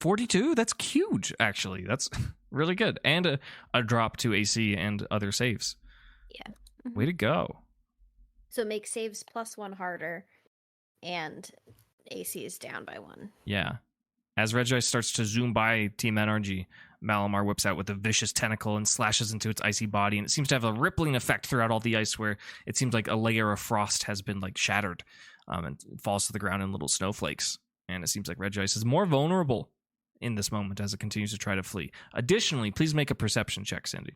42? That's huge, actually. That's really good. And a drop to AC and other saves. Yeah. Way to go. So make saves plus 1 harder, and AC is down by 1. Yeah. As Regice starts to zoom by Team NRG, Malamar whips out with a vicious tentacle and slashes into its icy body, and it seems to have a rippling effect throughout all the ice where it seems like a layer of frost has been like shattered and it falls to the ground in little snowflakes. And it seems like Regice is more vulnerable in this moment as it continues to try to flee. Additionally, please make a perception check, Cindy.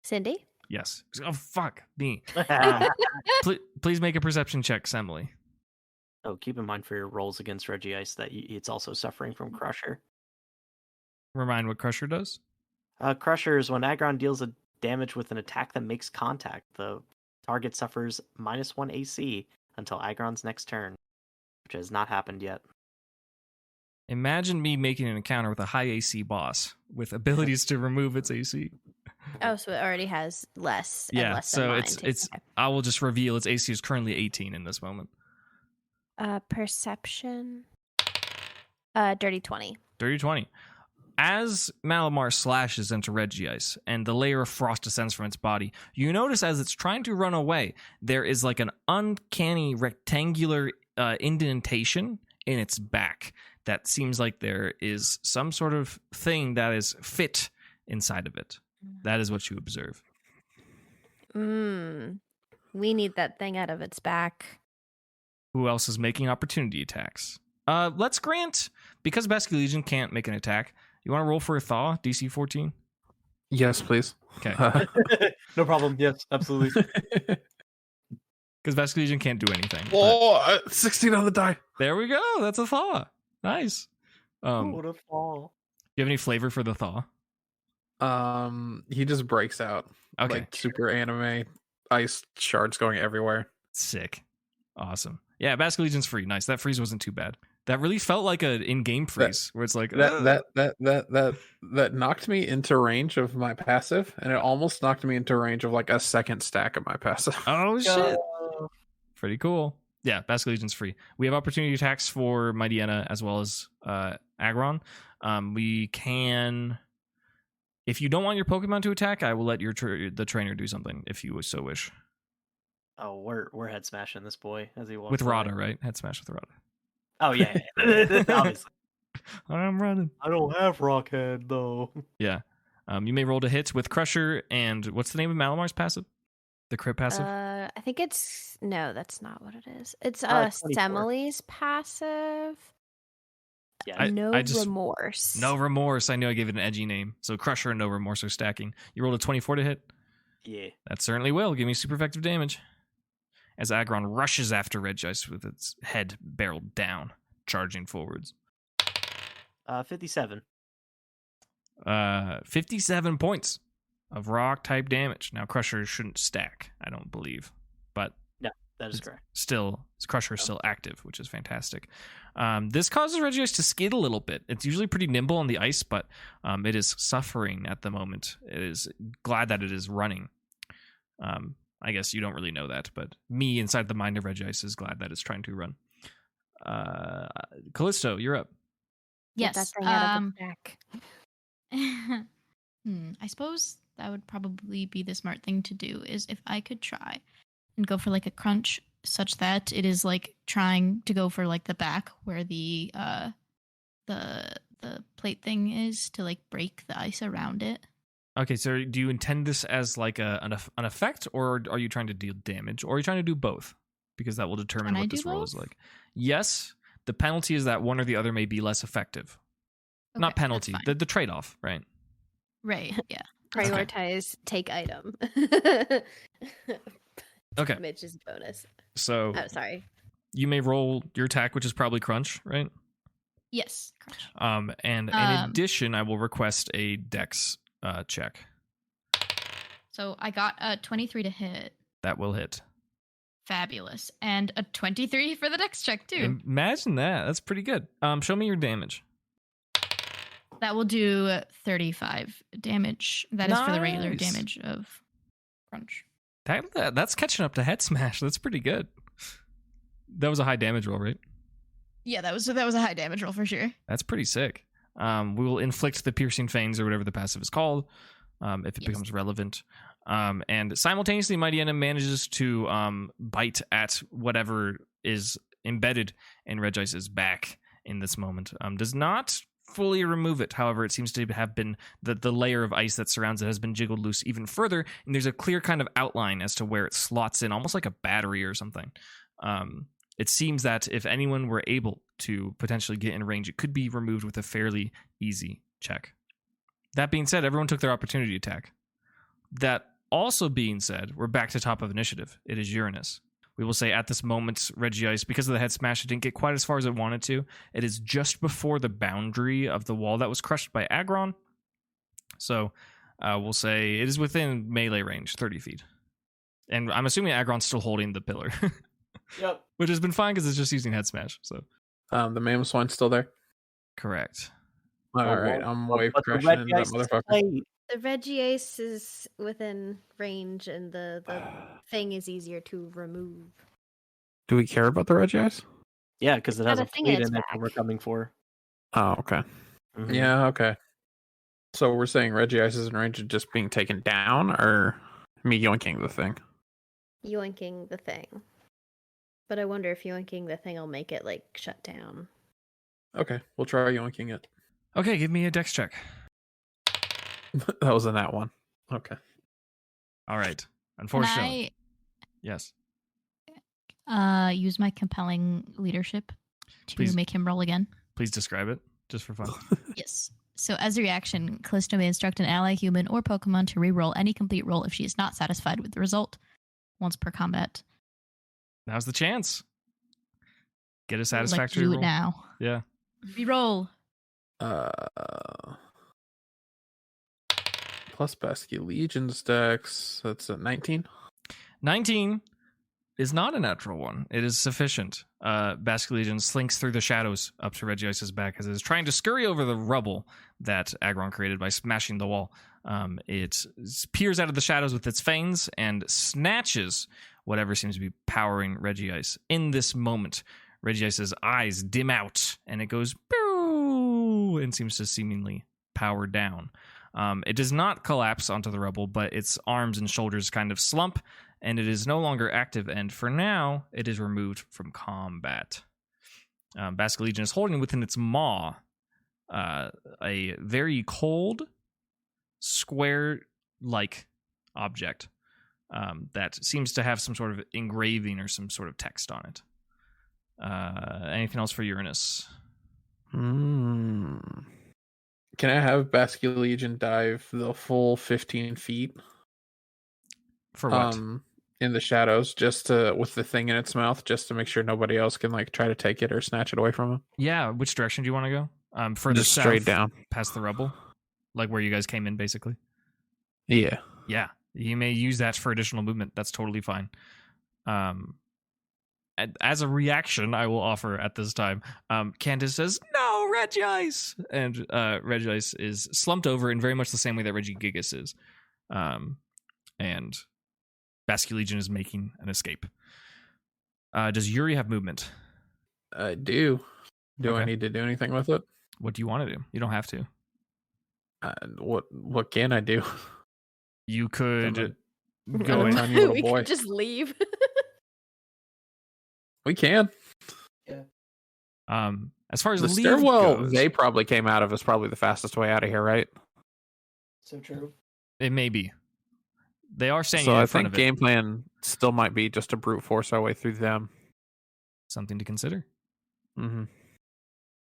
Cindy? Yes. Oh, fuck me. Please make a perception check, Semele. Oh, keep in mind for your rolls against Regice that it's also suffering from Crusher. Remind what Crusher does? Crusher is when Aggron deals a damage with an attack that makes contact. The target suffers -1 AC until Aggron's next turn, which has not happened yet. Imagine me making an encounter with a high AC boss with abilities to remove its AC. Oh, so it already has less. And Yeah, less so than mine, it's too. Okay. I will just reveal its AC is currently 18 in this moment. Perception. Dirty 20. Dirty 20. As Malamar slashes into Regice and the layer of frost descends from its body, you notice as it's trying to run away, there is like an uncanny rectangular indentation in its back that seems like there is some sort of thing that is fit inside of it. That is what you observe. We need that thing out of its back. Who else is making opportunity attacks? Let's grant, because Basculegion can't make an attack, you want to roll for a thaw, DC 14? Yes, please. Okay. No problem. Yes, absolutely. Because Vasculegion can't do anything. but- Oh, 16 on the die. There we go. That's a thaw. Nice. What a fall. Do you have any flavor for the thaw? He just breaks out. Okay. Like super anime, ice shards going everywhere. Sick. Awesome. Yeah, Vasculegion's free. Nice. That freeze wasn't too bad. That really felt like an in-game freeze where it's like That knocked me into range of my passive, and it almost knocked me into range of like a second stack of my passive. oh shit. Pretty cool. Yeah, Vasculegion's free. We have opportunity attacks for Mightyena as well as Aggron. We can, if you don't want your Pokemon to attack, I will let your the trainer do something if you so wish. Oh, we're head smashing this boy as he walks With away. Rhada, right? Head smash with Rhada. Oh yeah. Obviously. I'm running. I don't have Rockhead though. Yeah. You may roll to hit with Crusher and what's the name of Malamar's passive? The crit passive? I think it's no, that's not what it is. It's 24. Semele's passive. Yeah. No I just- remorse. No remorse. I know I gave it an edgy name. So Crusher and no remorse are stacking. You rolled a 24 to hit? Yeah. That certainly will. Give me super effective damage. As Aggron rushes after Regice with its head barreled down, charging forwards. 57. 57 points of rock type damage. Now Crusher shouldn't stack, I don't believe. But That is It's correct. still, Crusher is still active, which is fantastic. This causes Regice to skid a little bit. It's usually pretty nimble on the ice, but it is suffering at the moment. It is glad that it is running. I guess you don't really know that, but me inside the mind of Regice is glad that it's trying to run. Callisto, you're up. Get Yes. that thing out of the back. I suppose that would probably be the smart thing to do is if I could try and go for like a crunch such that it is like trying to go for like the back where the plate thing is to like break the ice around it. Okay, so do you intend this as like an effect, or are you trying to deal damage, or are you trying to do both? Because that will determine Can I what do this roll is both? like. Yes, the penalty is that one or the other may be less effective. Not Okay, that's penalty, fine. the trade-off, right? Right, yeah. Prioritize take item. Okay, Mitch is bonus. so Oh, sorry. you may roll your attack, which is probably crunch, right? Yes. Crunch. And in addition, I will request a dex check. So I got a 23 to hit. That will hit. Fabulous. And a 23 for the dex check too. Imagine that. That's pretty good. Show me your damage. That will do 35 damage. That is for the regular Nice. damage of crunch. That's catching up to head smash. That's pretty good. That was a high damage roll, right? Yeah, that was a high damage roll for sure. That's pretty sick. We will inflict the piercing fangs or whatever the passive is called, if it Yes. becomes relevant. And simultaneously, Mightyena manages to bite at whatever is embedded in Regice's back in this moment. Does not fully remove it. However, it seems to have been the layer of ice that surrounds it has been jiggled loose even further, and there's a clear kind of outline as to where it slots in, almost like a battery or something. It seems that if anyone were able to potentially get in range, it could be removed with a fairly easy check. That being said, everyone took their opportunity attack. That also being said, we're back to top of initiative. It is Uranus. We will say at this moment, Regice, because of the head smash, it didn't get quite as far as it wanted to. It is just before the boundary of the wall that was crushed by Aggron. So we'll say it is within melee range, 30 feet. And I'm assuming Aggron's still holding the pillar, Yep. which has been fine because it's just using head smash. So The mammoth swine's still there. correct. All right, I'm wave But the crashing red into that dice is motherfucker. played. The Regiace is within range, and the thing is easier to remove. Do we care about the Regice? Yeah, because it Got has a a thing plate in its in it that we're back. coming for. Oh, okay. Mhm. Yeah, okay. So we're saying Regice is in range of just being taken down, or me yoinking the thing? Yoinking the thing. But I wonder if yoinking the thing will make it, like, shut down. Okay, we'll try yoinking it. Okay, give me a dex check. That was in that one. Okay. All right. Can Unfortunately. Yes. I use my compelling leadership to Please. make him roll again? Please describe it, just for fun. Yes. So as a reaction, Callisto may instruct an ally human or Pokemon to re-roll any complete roll if she is not satisfied with the result once per combat. Now's the chance. Get a Like, satisfactory do roll. it now. Yeah. Reroll. Plus Basque Legion's dex. That's a 19. 19 is not a natural one. It is sufficient. Basque Legion slinks through the shadows up to Regice's back as it is trying to scurry over the rubble that Agron created by smashing the wall. It peers out of the shadows with its fangs and snatches whatever seems to be powering Regice. In this moment, Regice's eyes dim out and it goes pew and seems to seemingly power down. It does not collapse onto the rubble, but its arms and shoulders kind of slump, and it is no longer active, and for now, it is removed from combat. Basque Legion is holding within its maw a very cold, square-like object that seems to have some sort of engraving or some sort of text on it. Anything else for Uranus? Can I have Basque Legion dive the full 15 feet? For what? In the shadows, just to with the thing in its mouth, just to make sure nobody else can like try to take it or snatch it away from him. Yeah, which direction do you want to go? Further Just south, straight down, past the rubble, like where you guys came in, basically. Yeah. Yeah, you may use that for additional movement. That's totally fine. As a reaction, I will offer at this time, Candace says, "No, Regice!" And Regice is slumped over in very much the same way that Regigigas is. And Basque Legion is making an escape. Does Yuri have movement? I do. Do I Okay. need to do anything with it? What do you want to do? You don't have to. What can I do? You could Go go a in. tiny little we boy. could just leave. We can. As far as The leave stairwell goes, they probably came out of is probably the fastest way out of here, right? So true. it may be. They are standing So in I front think of it. game plan still might be just to brute force our way through them. Something to consider. Mm-hmm.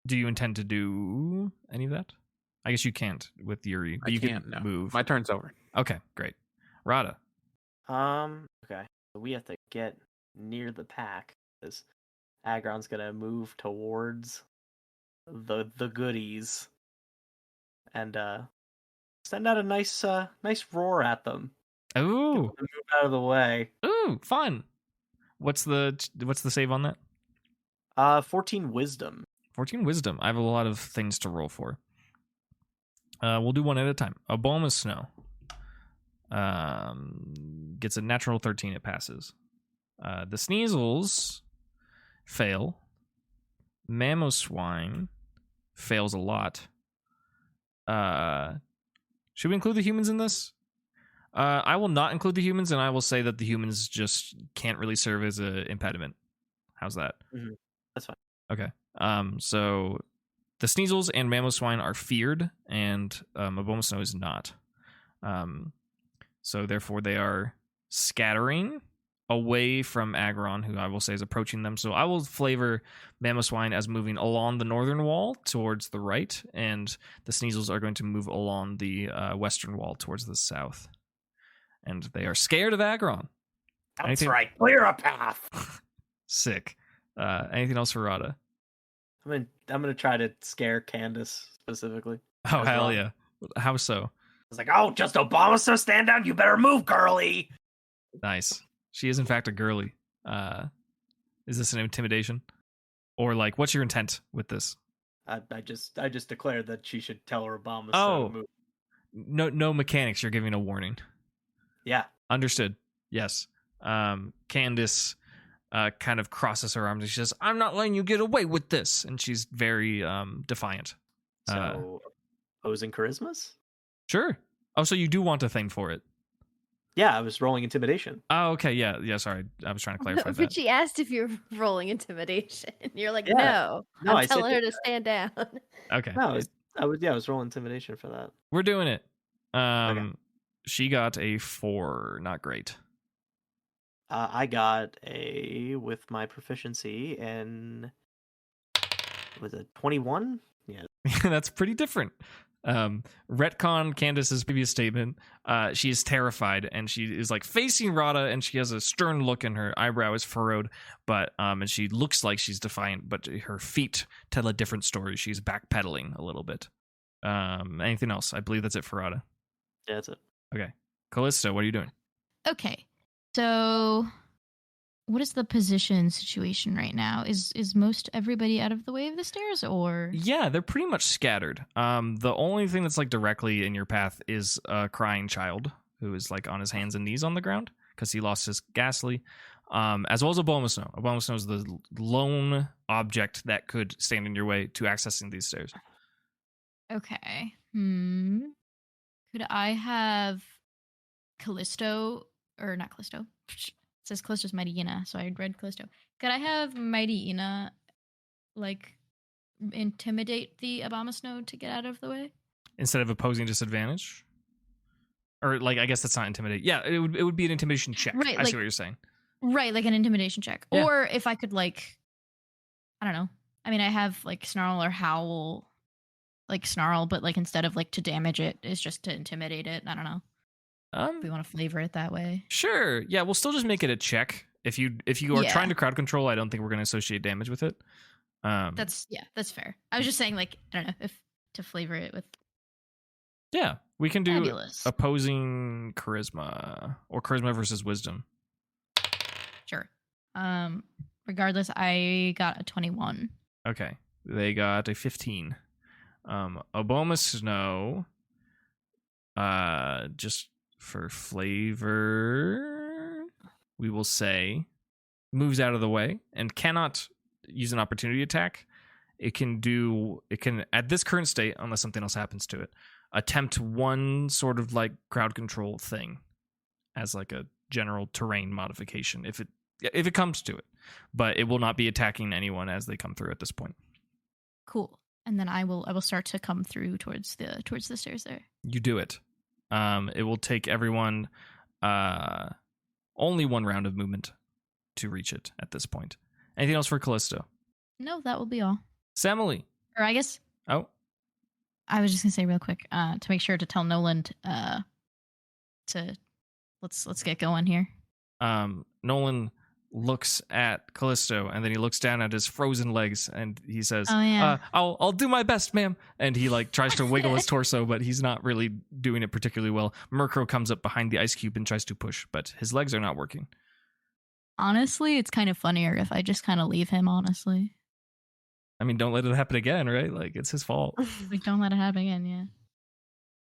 Do you intend to do any of that? I guess you can't with Yuri, but I you can't. can No. move. My turn's over. Okay, great. Rhada. Okay. So we have to get near the pack because Agron's gonna move towards the goodies and send out a nice roar at them. Ooh, Move out of the way. ooh, fun. What's the save on that? 14 wisdom. 14 wisdom. I have a lot of things to roll for. We'll do one at a time. Obama Snow gets a natural 13. It passes. The Sneasels fail. Mamoswine fails a lot. Should we include the humans in this? I will not include the humans, and I will say that the humans just can't really serve as an impediment. How's that? Mhm. That's fine. Okay. So the Sneasels and Mamoswine are feared, and Abomasnow is not. So therefore, they are scattering away from Agron, who I will say is approaching them. So I will flavor Mamoswine as moving along the northern wall towards the right, and the Sneasels are going to move along the western wall towards the south. And they are scared of Agron. That's Anything- right. Clear a path. Sick. Anything else for Rhada? I'm gonna try to scare Candace specifically. Oh, As hell well. yeah. How so? I was like, "Oh, just Obama, so stand down. You better move, girly." Nice. She is, in fact, a girly. Is this an intimidation? Or, like, what's your intent with this? I just declared that she should tell her Obama. Oh. to move. No mechanics. You're giving a warning. Yeah. Understood. Yes. Candace kind of crosses her arms and she says, "I'm not letting you get away with this." And she's very defiant. So opposing charismas? Sure. Oh, so you do want a thing for it. Yeah, I was rolling intimidation. Oh, okay. Yeah. Sorry. I was trying to clarify that. But she asked if you're rolling intimidation. You're like, Yeah. no. No, I I'm said telling her that- to stand down. Okay. No, I was rolling intimidation for that. We're doing it. Okay. She got a 4. Not great. I got a with my proficiency in was it 21? Yeah. That's pretty different. Retcon Candace's previous statement. She is terrified, and she is like facing Rhada, and she has a stern look, and her eyebrow is furrowed. But and she looks like she's defiant, but her feet tell a different story. She's backpedaling a little bit. Anything else? I believe that's it for Rhada. Yeah, that's it. Okay, Callisto, what are you doing? Okay, so what is the position situation right now? Is most everybody out of the way of the stairs, or? Yeah, they're pretty much scattered. The only thing that's like directly in your path is a crying child who is like on his hands and knees on the ground because he lost his ghastly, as well as a Abomasnow. Abomasnow is the lone object that could stand in your way to accessing these stairs. Okay. Could I have Callisto, or not Callisto? It says Callisto's Mighty Ina, so I read Callisto. Could I have Mighty Ina, like, intimidate the Abomasnow to get out of the way? Instead of opposing disadvantage? Or, like, I guess that's not intimidate. Yeah, it would be an intimidation check. Right, I see like- what you're saying. Right, like an intimidation check. Yeah. Or if I could, like, I don't know. I mean, I have, like, Snarl or Howl, like, Snarl, but, like, instead of, like, to damage it, it's just to intimidate it. I don't know. If we want to flavor it that way. Sure. Yeah, we'll still just make it a check. If you are Yeah. trying to crowd control, I don't think we're going to associate damage with it. That's fair. I was just saying, like, I don't know, if to flavor it with Yeah, we can do fabulous. opposing charisma or charisma versus wisdom. Sure. Regardless, I got a 21. Okay, they got a 15. Abomasnow, just for flavor, we will say, moves out of the way and cannot use an opportunity attack. It can at this current state, unless something else happens to it, attempt one sort of like crowd control thing as like a general terrain modification if it comes to it, but it will not be attacking anyone as they come through at this point. Cool. And then I will start to come through towards the stairs there. You do it. It will take everyone only one round of movement to reach it at this point. Anything else for Callisto? No, that will be all. Semele. Or I guess Oh, I was just gonna say real quick, to make sure to tell Nolan to let's get going here. Nolan looks at Callisto and then he looks down at his frozen legs and he says, Oh, yeah. I'll do my best, ma'am. And he like tries to wiggle his torso, but he's not really doing it particularly well. Murkrow comes up behind the ice cube and tries to push, but his legs are not working. Honestly, it's kind of funnier if I just kind of leave him, honestly. I mean, don't let it happen again, right? Like, it's his fault. Like, don't let it happen again, yeah.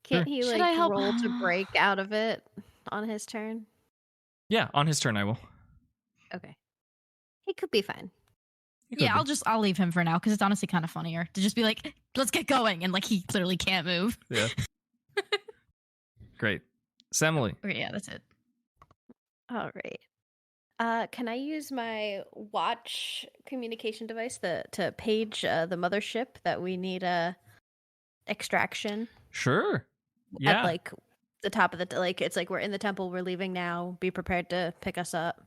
Can't Sure. he Should like I help- roll to break out of it on his turn? Yeah, on his turn, I will. Okay. He could be fine. He could Yeah, be. I'll leave him for now because it's honestly kind of funnier to just be like, let's get going, and like he clearly can't move. Yeah. Great. Semele. Okay, yeah, that's it. All right. Can I use my watch communication device to page the mothership that we need extraction Sure. Yeah. at like the top of the like it's like we're in the temple, we're leaving now. Be prepared to pick us up.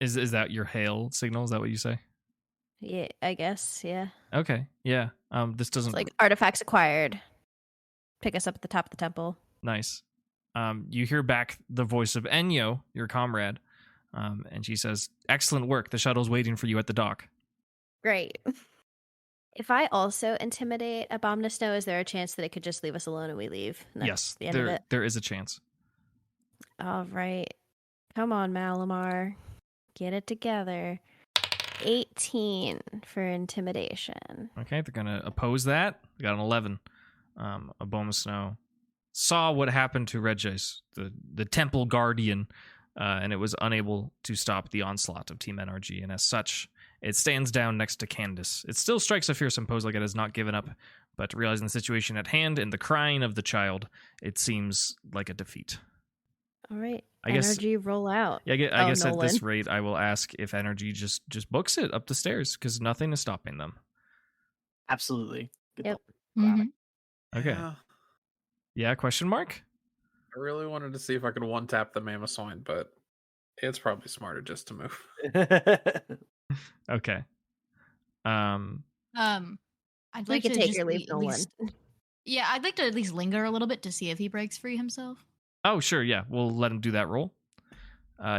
Is that your hail signal? Is that what you say? Yeah, I guess. Yeah. Okay. Yeah. This doesn't It's like artifacts acquired. Pick us up at the top of the temple. nice. You hear back the voice of Enyo, your comrade, and she says, "Excellent work. The shuttle's waiting for you at the dock." Great. If I also intimidate Abomasnow, is there a chance that it could just leave us alone and we leave? And that's Yes, the end of there it. there is a chance. All right. Come on, Malamar. Get it together. 18 for intimidation. Okay, they're gonna oppose that. They got an 11. Abomasnow saw what happened to Regis, the temple guardian, and it was unable to stop the onslaught of Team NRG, and as such, it stands down next to Candace. It still strikes a fearsome pose like it has not given up, but realizing the situation at hand and the crying of the child, it seems like a defeat. All right. I guess- Energy roll out. Yeah, I guess at this Nolan. rate, I will ask if NRG just books it up the stairs, because nothing is stopping them. Absolutely. Good Yep. luck. Mhm. Okay. Yeah, Yeah, question mark? I really wanted to see if I could one tap the Mammosoin, but it's probably smarter just to move. Okay. I'd We like could to take just or leave at Nolan. least- Yeah, I'd like to at least linger a little bit to see if he breaks free himself. Oh, sure, yeah. We'll let him do that roll.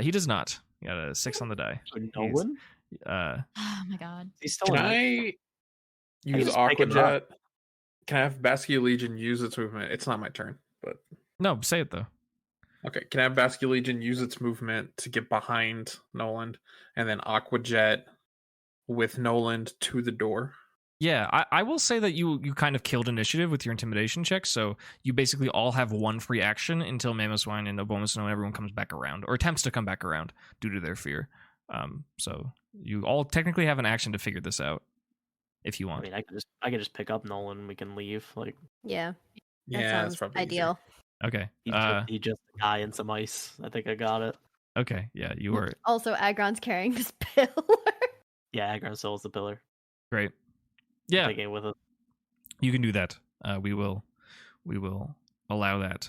He does not. He got a 6 on the die. Nolan? Uh, Oh my god. He's still Can in I use just pick him Aquajet? Can I have Basque Legion use its movement? It's not my turn, but no, say it though. okay. Can I have Basque Legion use its movement to get behind Nolan, and then Aquajet with Nolan to the door? Yeah, I will say that you kind of killed initiative with your intimidation check, so you basically all have one free action until Mamoswine and Abomasnow and everyone comes back around, or attempts to come back around due to their fear. So you all technically have an action to figure this out, if you I want. mean, I could just pick up Nolan and we can leave. Like, Yeah. That Yeah, sounds that's probably ideal. Okay. he's just a guy in some ice. I think I got it. Okay. Yeah, you are Also, Agron's carrying this pillar. Yeah, Agron still is the pillar. great. Yeah, Taking it with us. you can do that. We will allow that.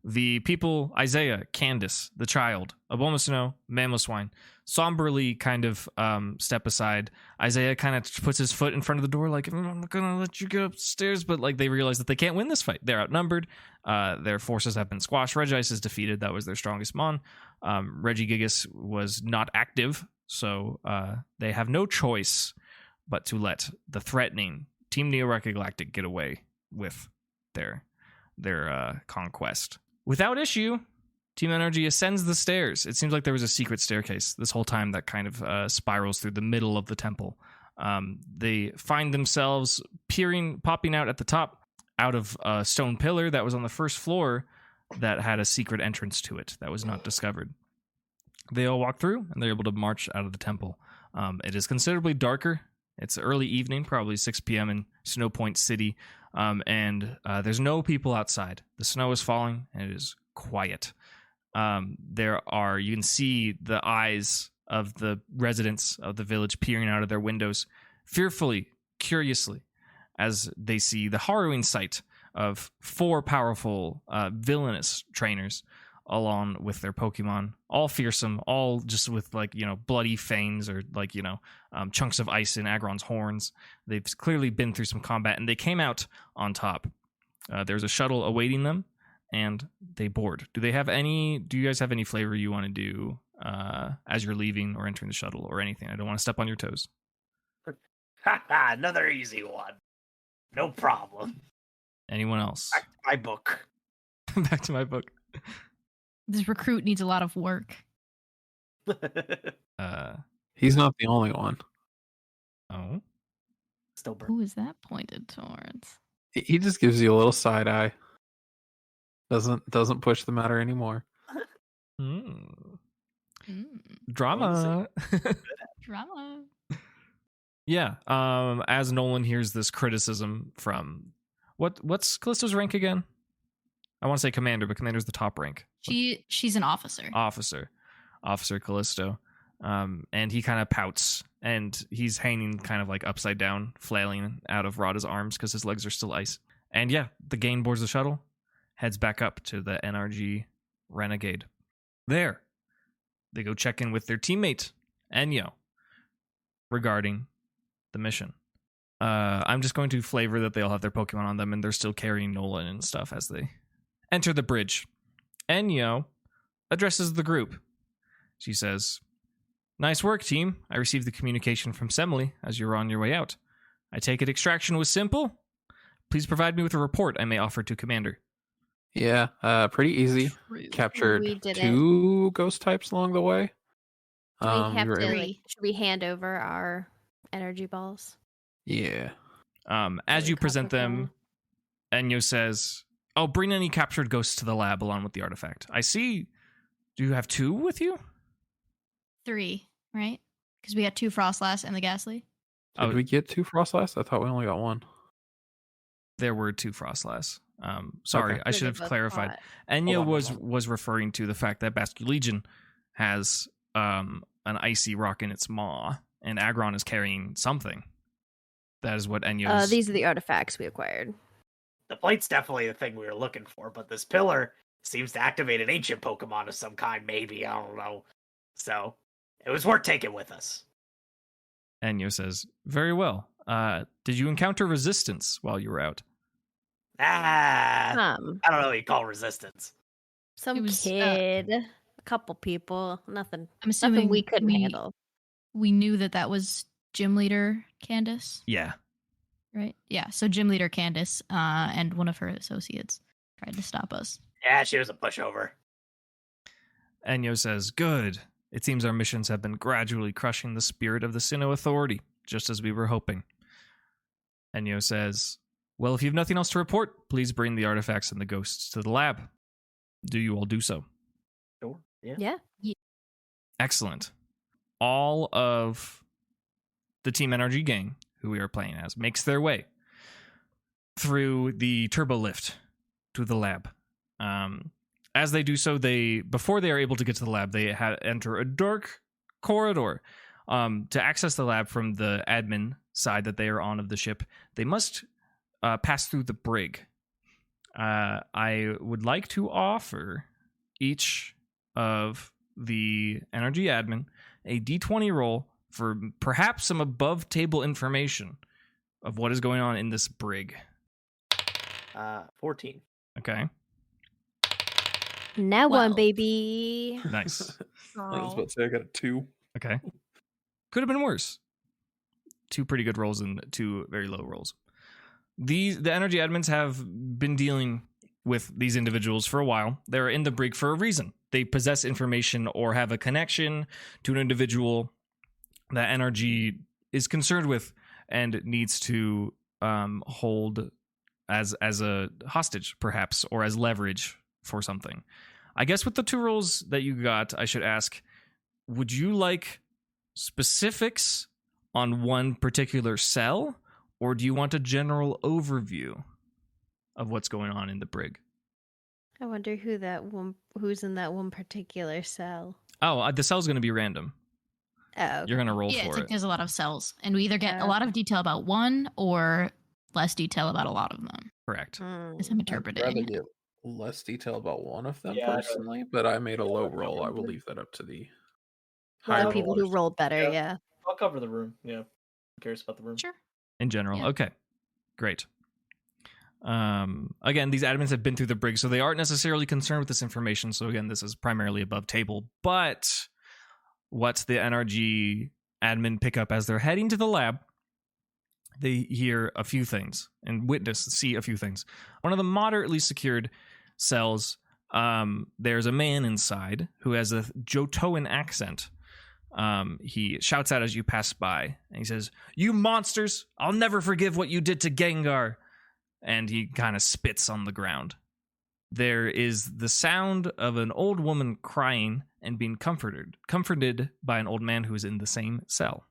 The people, Isaiah, Candace, the child, Abomasnow, Mamoswine, somberly kind of step aside. Isaiah kind of puts his foot in front of the door, like, I'm not gonna let you get upstairs, but like they realize that they can't win this fight. They're outnumbered. Their forces have been squashed. Regice is defeated. That was their strongest mon. Regigigas was not active, so they have no choice but to let the threatening Team Neo-Rekka Galactic get away with their conquest. Without issue, Team NRG ascends the stairs. It seems like there was a secret staircase this whole time that kind of spirals through the middle of the temple. They find themselves popping out at the top, out of a stone pillar that was on the first floor that had a secret entrance to it that was not discovered. They all walk through, and they're able to march out of the temple. It is considerably darker. It's early evening, probably 6 p.m. in Snowpoint City, and there's no people outside. The snow is falling, and it is quiet. You can see the eyes of the residents of the village peering out of their windows, fearfully, curiously, as they see the harrowing sight of 4 powerful, villainous trainers along with their Pokemon, all fearsome, all just with bloody fangs or chunks of ice in Agron's horns. They've clearly been through some combat, and they came out on top. There's a shuttle awaiting them, and they board. Do you guys have any flavor you want to do as you're leaving or entering the shuttle or anything? I don't want to step on your toes. Another easy one. No problem. Anyone else? Back to my book. Back to my book. This recruit needs a lot of work. He's not the only one. Oh. Still burn. Who is that pointed towards? He just gives you a little side eye. Doesn't push the matter anymore. Drama. Drama. Yeah. As Nolan hears this criticism from what's Callisto's rank again? I want to say commander, but commander's the top rank. She's an officer. Officer Callisto. And he kind of pouts, and he's hanging kind of like upside down, flailing out of Rhada's arms because his legs are still ice. And yeah, the Gain boards the shuttle, heads back up to the NRG Renegade. There, they go check in with their teammate, Enyo, regarding the mission. I'm just going to flavor that they all have their Pokemon on them, and they're still carrying Nolan and stuff as they enter the bridge. Enyo addresses the group. She says, "Nice work, team. I received the communication from Semele as you were on your way out. I take it extraction was simple? Please provide me with a report I may offer to Commander." Yeah, pretty easy. True. Captured We did it. 2 ghost types along the way. Do we have were to, able- should we hand over our energy balls? Yeah. As you present Copper them, Enyo says, "Oh, bring any captured ghosts to the lab along with the artifact. I see. Do you have 2 with you?" 3, right? Because we got 2 Frostlass and the Ghastly. Did we get 2 Frostlass? I thought we only got 1. There were 2 Frostlass. Sorry, Okay. I should have clarified. Enyo Hold on, was referring to the fact that Basque Legion has an icy rock in its maw, and Agron is carrying something. That is what Enyo's... These are the artifacts we acquired. The plate's definitely the thing we were looking for, but this pillar seems to activate an ancient Pokemon of some kind, maybe. I don't know. So, it was worth taking with us. Enyo says, "Very well. Did you encounter resistance while you were out?" I don't know what you call resistance. Some It was, kid, a couple people, nothing. I'm assuming Nothing we couldn't handle. We knew that was gym leader Candace, Yeah. right? Yeah. So gym leader Candace and one of her associates tried to stop us. Yeah, she was a pushover. Enyo says, "Good. It seems our missions have been gradually crushing the spirit of the Sinnoh Authority, just as we were hoping." Enyo says, "Well, if you have nothing else to report, please bring the artifacts and the ghosts to the lab." Do you all do so? Sure. Yeah. Yeah. Excellent. All of the Team NRG gang, who we are playing as, makes their way through the turbo lift to the lab. As they do so, before they are able to get to the lab, they enter a dark corridor. To access the lab from the admin side that they are on of the ship, they must pass through the brig. I would like to offer each of the NRG admin a D20 roll for perhaps some above table information of what is going on in this brig. 14. Okay, Now one, 12. baby. nice. I was about to say I got a 2. Okay, could have been worse. 2 pretty good rolls and 2 very low rolls. The NRG admins have been dealing with these individuals for a while. They're in the brig for a reason. They possess information or have a connection to an individual that NRG is concerned with and needs to hold as a hostage, perhaps, or as leverage for something. I guess with the 2 rolls that you got, I should ask, would you like specifics on one particular cell, or do you want a general overview of what's going on in the brig? I wonder who's in that one particular cell. Oh, the cell's going to be random. Oh, okay. You're going to roll Yeah, it's for like it. there's a lot of cells, and we either get Yeah. a lot of detail about one or less detail about a lot of them, Correct. as I'm I'd rather interpreting. get less detail about one of them Yeah, I don't- personally, but I made a low roll. I will leave that up to the A lot higher of people who rollers. rolled better, Yeah. yeah. I'll cover the room. Yeah. I'm curious about the room. Sure. In general. Yeah. Okay. Great. Again, these admins have been through the brig, so they aren't necessarily concerned with this information. So again, this is primarily above table. But what the NRG admin pick up as they're heading to the lab, they hear a few things and see a few things. One of the moderately secured cells, there's a man inside who has a Jotoan accent. He shouts out as you pass by, and he says, "You monsters! I'll never forgive what you did to Gengar!" And he kind of spits on the ground. There is the sound of an old woman crying and being comforted by an old man who is in the same cell.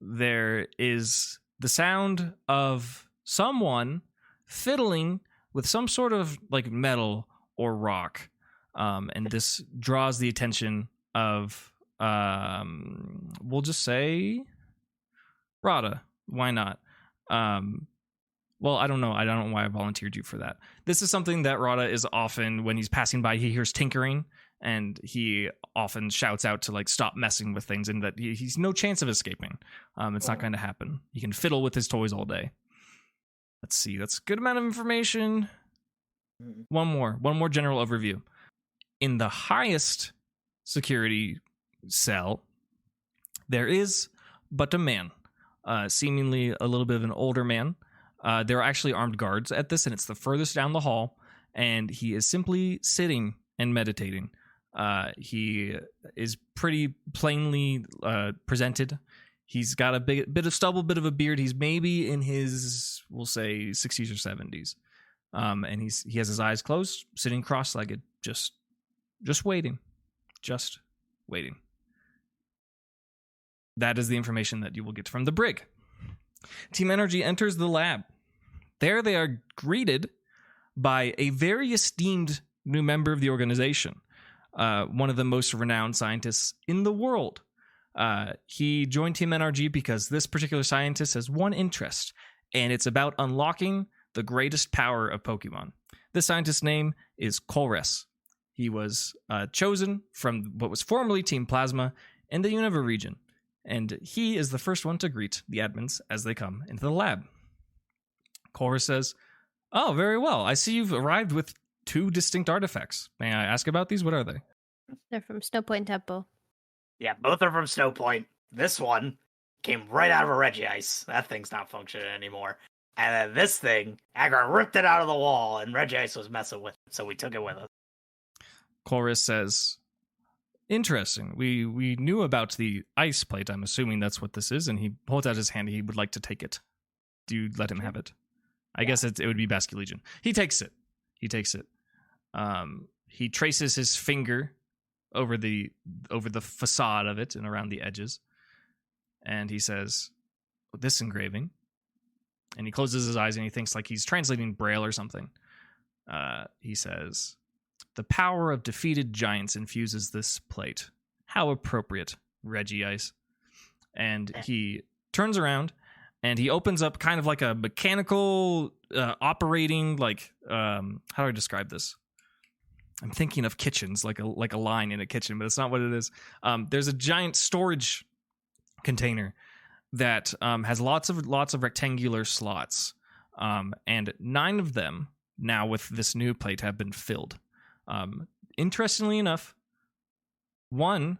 There is the sound of someone fiddling with some sort of like metal or rock. And this draws the attention of, we'll just say, Rhada. Why not? Well, I don't know. I don't know why I volunteered you for that. This is something that Rhada is often, when he's passing by, he hears tinkering, and he often shouts out to like stop messing with things, and that he's no chance of escaping. It's not going to happen. He can fiddle with his toys all day. Let's see. That's a good amount of information. One more general overview. In the highest security cell, there is but a man, seemingly a little bit of an older man. There are actually armed guards at this, and it's the furthest down the hall, and he is simply sitting and meditating. He is pretty plainly presented. He's got a bit of stubble, bit of a beard. He's maybe in his, we'll say, 60s or 70s. And he has his eyes closed, sitting cross-legged, just waiting. Just waiting. That is the information that you will get from the brig. Team NRG enters the lab. There they are greeted by a very esteemed new member of the organization, one of the most renowned scientists in the world. He joined Team NRG because this particular scientist has one interest, and it's about unlocking the greatest power of Pokemon. This scientist's name is Colress. He was chosen from what was formerly Team Plasma in the Unova region, and he is the first one to greet the admins as they come into the lab. Colress says, Oh, very well. I see you've arrived with 2 distinct artifacts. May I ask about these? What are they? They're from Snowpoint Temple. Yeah, both are from Snowpoint. This one came right out of a Regice. That thing's not functioning anymore. And then this thing, Agron ripped it out of the wall, and Regice was messing with it, so we took it with us. Chorus says, interesting. We knew about the ice plate. I'm assuming that's what this is. And he holds out his hand. He would like to take it. Do you let him have it? I guess it would be Basque Legion. He takes it. He traces his finger over the facade of it and around the edges. And he says, this engraving. And he closes his eyes and he thinks like he's translating Braille or something. He says, the power of defeated giants infuses this plate. How appropriate, Reggie Ice. And he turns around and he opens up kind of like a mechanical operating, like, how do I describe this? I'm thinking of kitchens, like a line in a kitchen, but it's not what it is. There's a giant storage container that has lots of rectangular slots, and 9 of them now with this new plate have been filled. Interestingly enough, one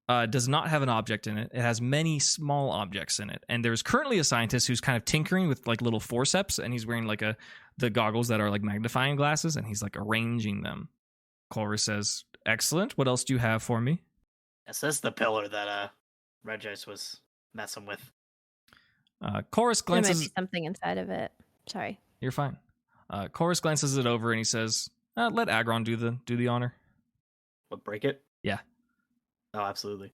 does not have an object in it. It has many small objects in it, and there's currently a scientist who's kind of tinkering with like little forceps, and he's wearing like the goggles that are like magnifying glasses, and he's like arranging them. Colress says, "Excellent. What else do you have for me?" This is the pillar that Regice was messing with. Chorus There might glances. be something inside of it. Sorry. You're fine. Chorus glances it over and he says, "Let Agron do the honor." What, break it? Yeah. Oh, absolutely.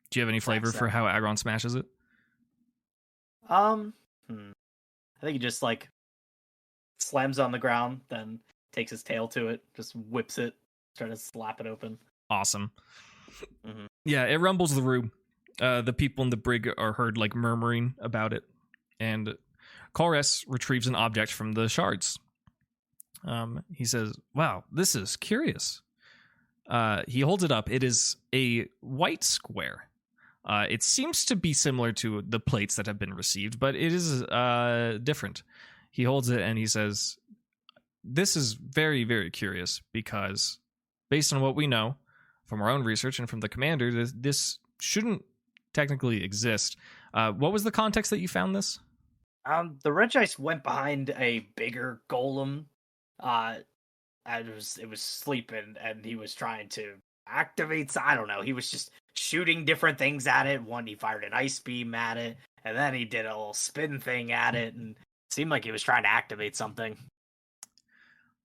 Do you have any flavor for how Agron smashes it? I think he just like slams on the ground, then takes his tail to it, just whips it, trying to slap it open. Awesome. Mhm. Yeah, it rumbles the room. The people in the brig are heard like murmuring about it, and Chorus retrieves an object from the shards. He says, "Wow, this is curious." He holds it up. It is a white square. It seems to be similar to the plates that have been received, but it is different. He holds it and he says, "This is very, very curious because based on what we know from our own research and from the commander, this shouldn't technically exist." What was the context that you found this? The Regice went behind a bigger golem. And it was sleeping, and he was trying to activate. I don't know. He was just shooting different things at it. One, he fired an ice beam at it, and then he did a little spin thing at it, and it seemed like he was trying to activate something.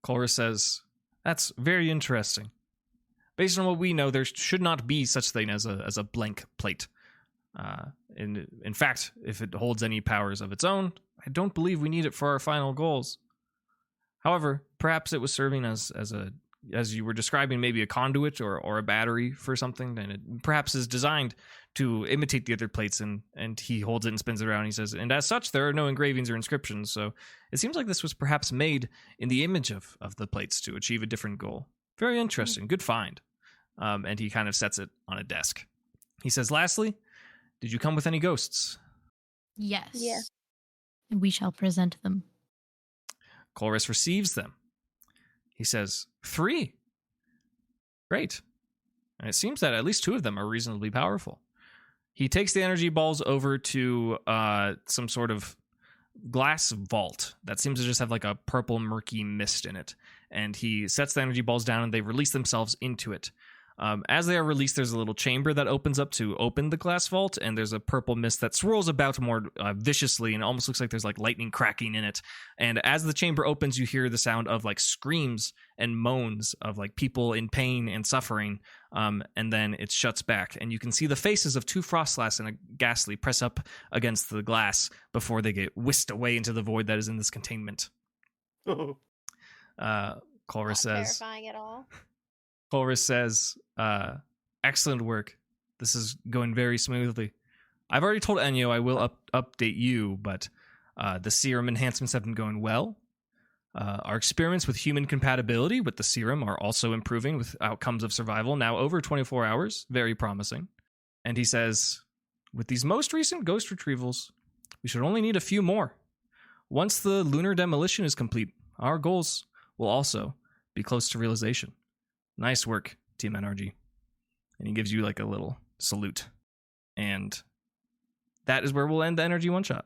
Chorus says, "That's very interesting. Based on what we know, there should not be such thing as a blank plate. In fact, if it holds any powers of its own, I don't believe we need it for our final goals. However, perhaps it was serving as you were describing, maybe a conduit or a battery for something, and it perhaps is designed to imitate the other plates." And he holds it and spins it around. And he says, "And as such, there are no engravings or inscriptions. So it seems like this was perhaps made in the image of the plates to achieve a different goal. Very interesting. Good find." And he kind of sets it on a desk. He says, "Lastly, did you come with any ghosts?" Yes. Yeah. And we shall present them. Chorus receives them. He says, 3. Great. And it seems that at least 2 of them are reasonably powerful. He takes the energy balls over to some sort of glass vault that seems to just have like a purple murky mist in it. And he sets the energy balls down and they release themselves into it. As they are released, there's a little chamber that opens up to open the glass vault, and there's a purple mist that swirls about more viciously, and it almost looks like there's like lightning cracking in it. And as the chamber opens, you hear the sound of like screams and moans of like people in pain and suffering, and then it shuts back, and you can see the faces of 2 Frostlass and a Ghastly press up against the glass before they get whisked away into the void that is in this containment. Chorus says, terrifying at all. Chorus says, "Excellent work. This is going very smoothly. I've already told Enyo I will update you, but the serum enhancements have been going well. Our experiments with human compatibility with the serum are also improving with outcomes of survival, now over 24 hours. Very promising." And he says, "With these most recent ghost retrievals, we should only need a few more. Once the lunar demolition is complete, our goals will also be close to realization. Nice work, Team NRG. And he gives you like a little salute. And that is where we'll end the NRG one shot.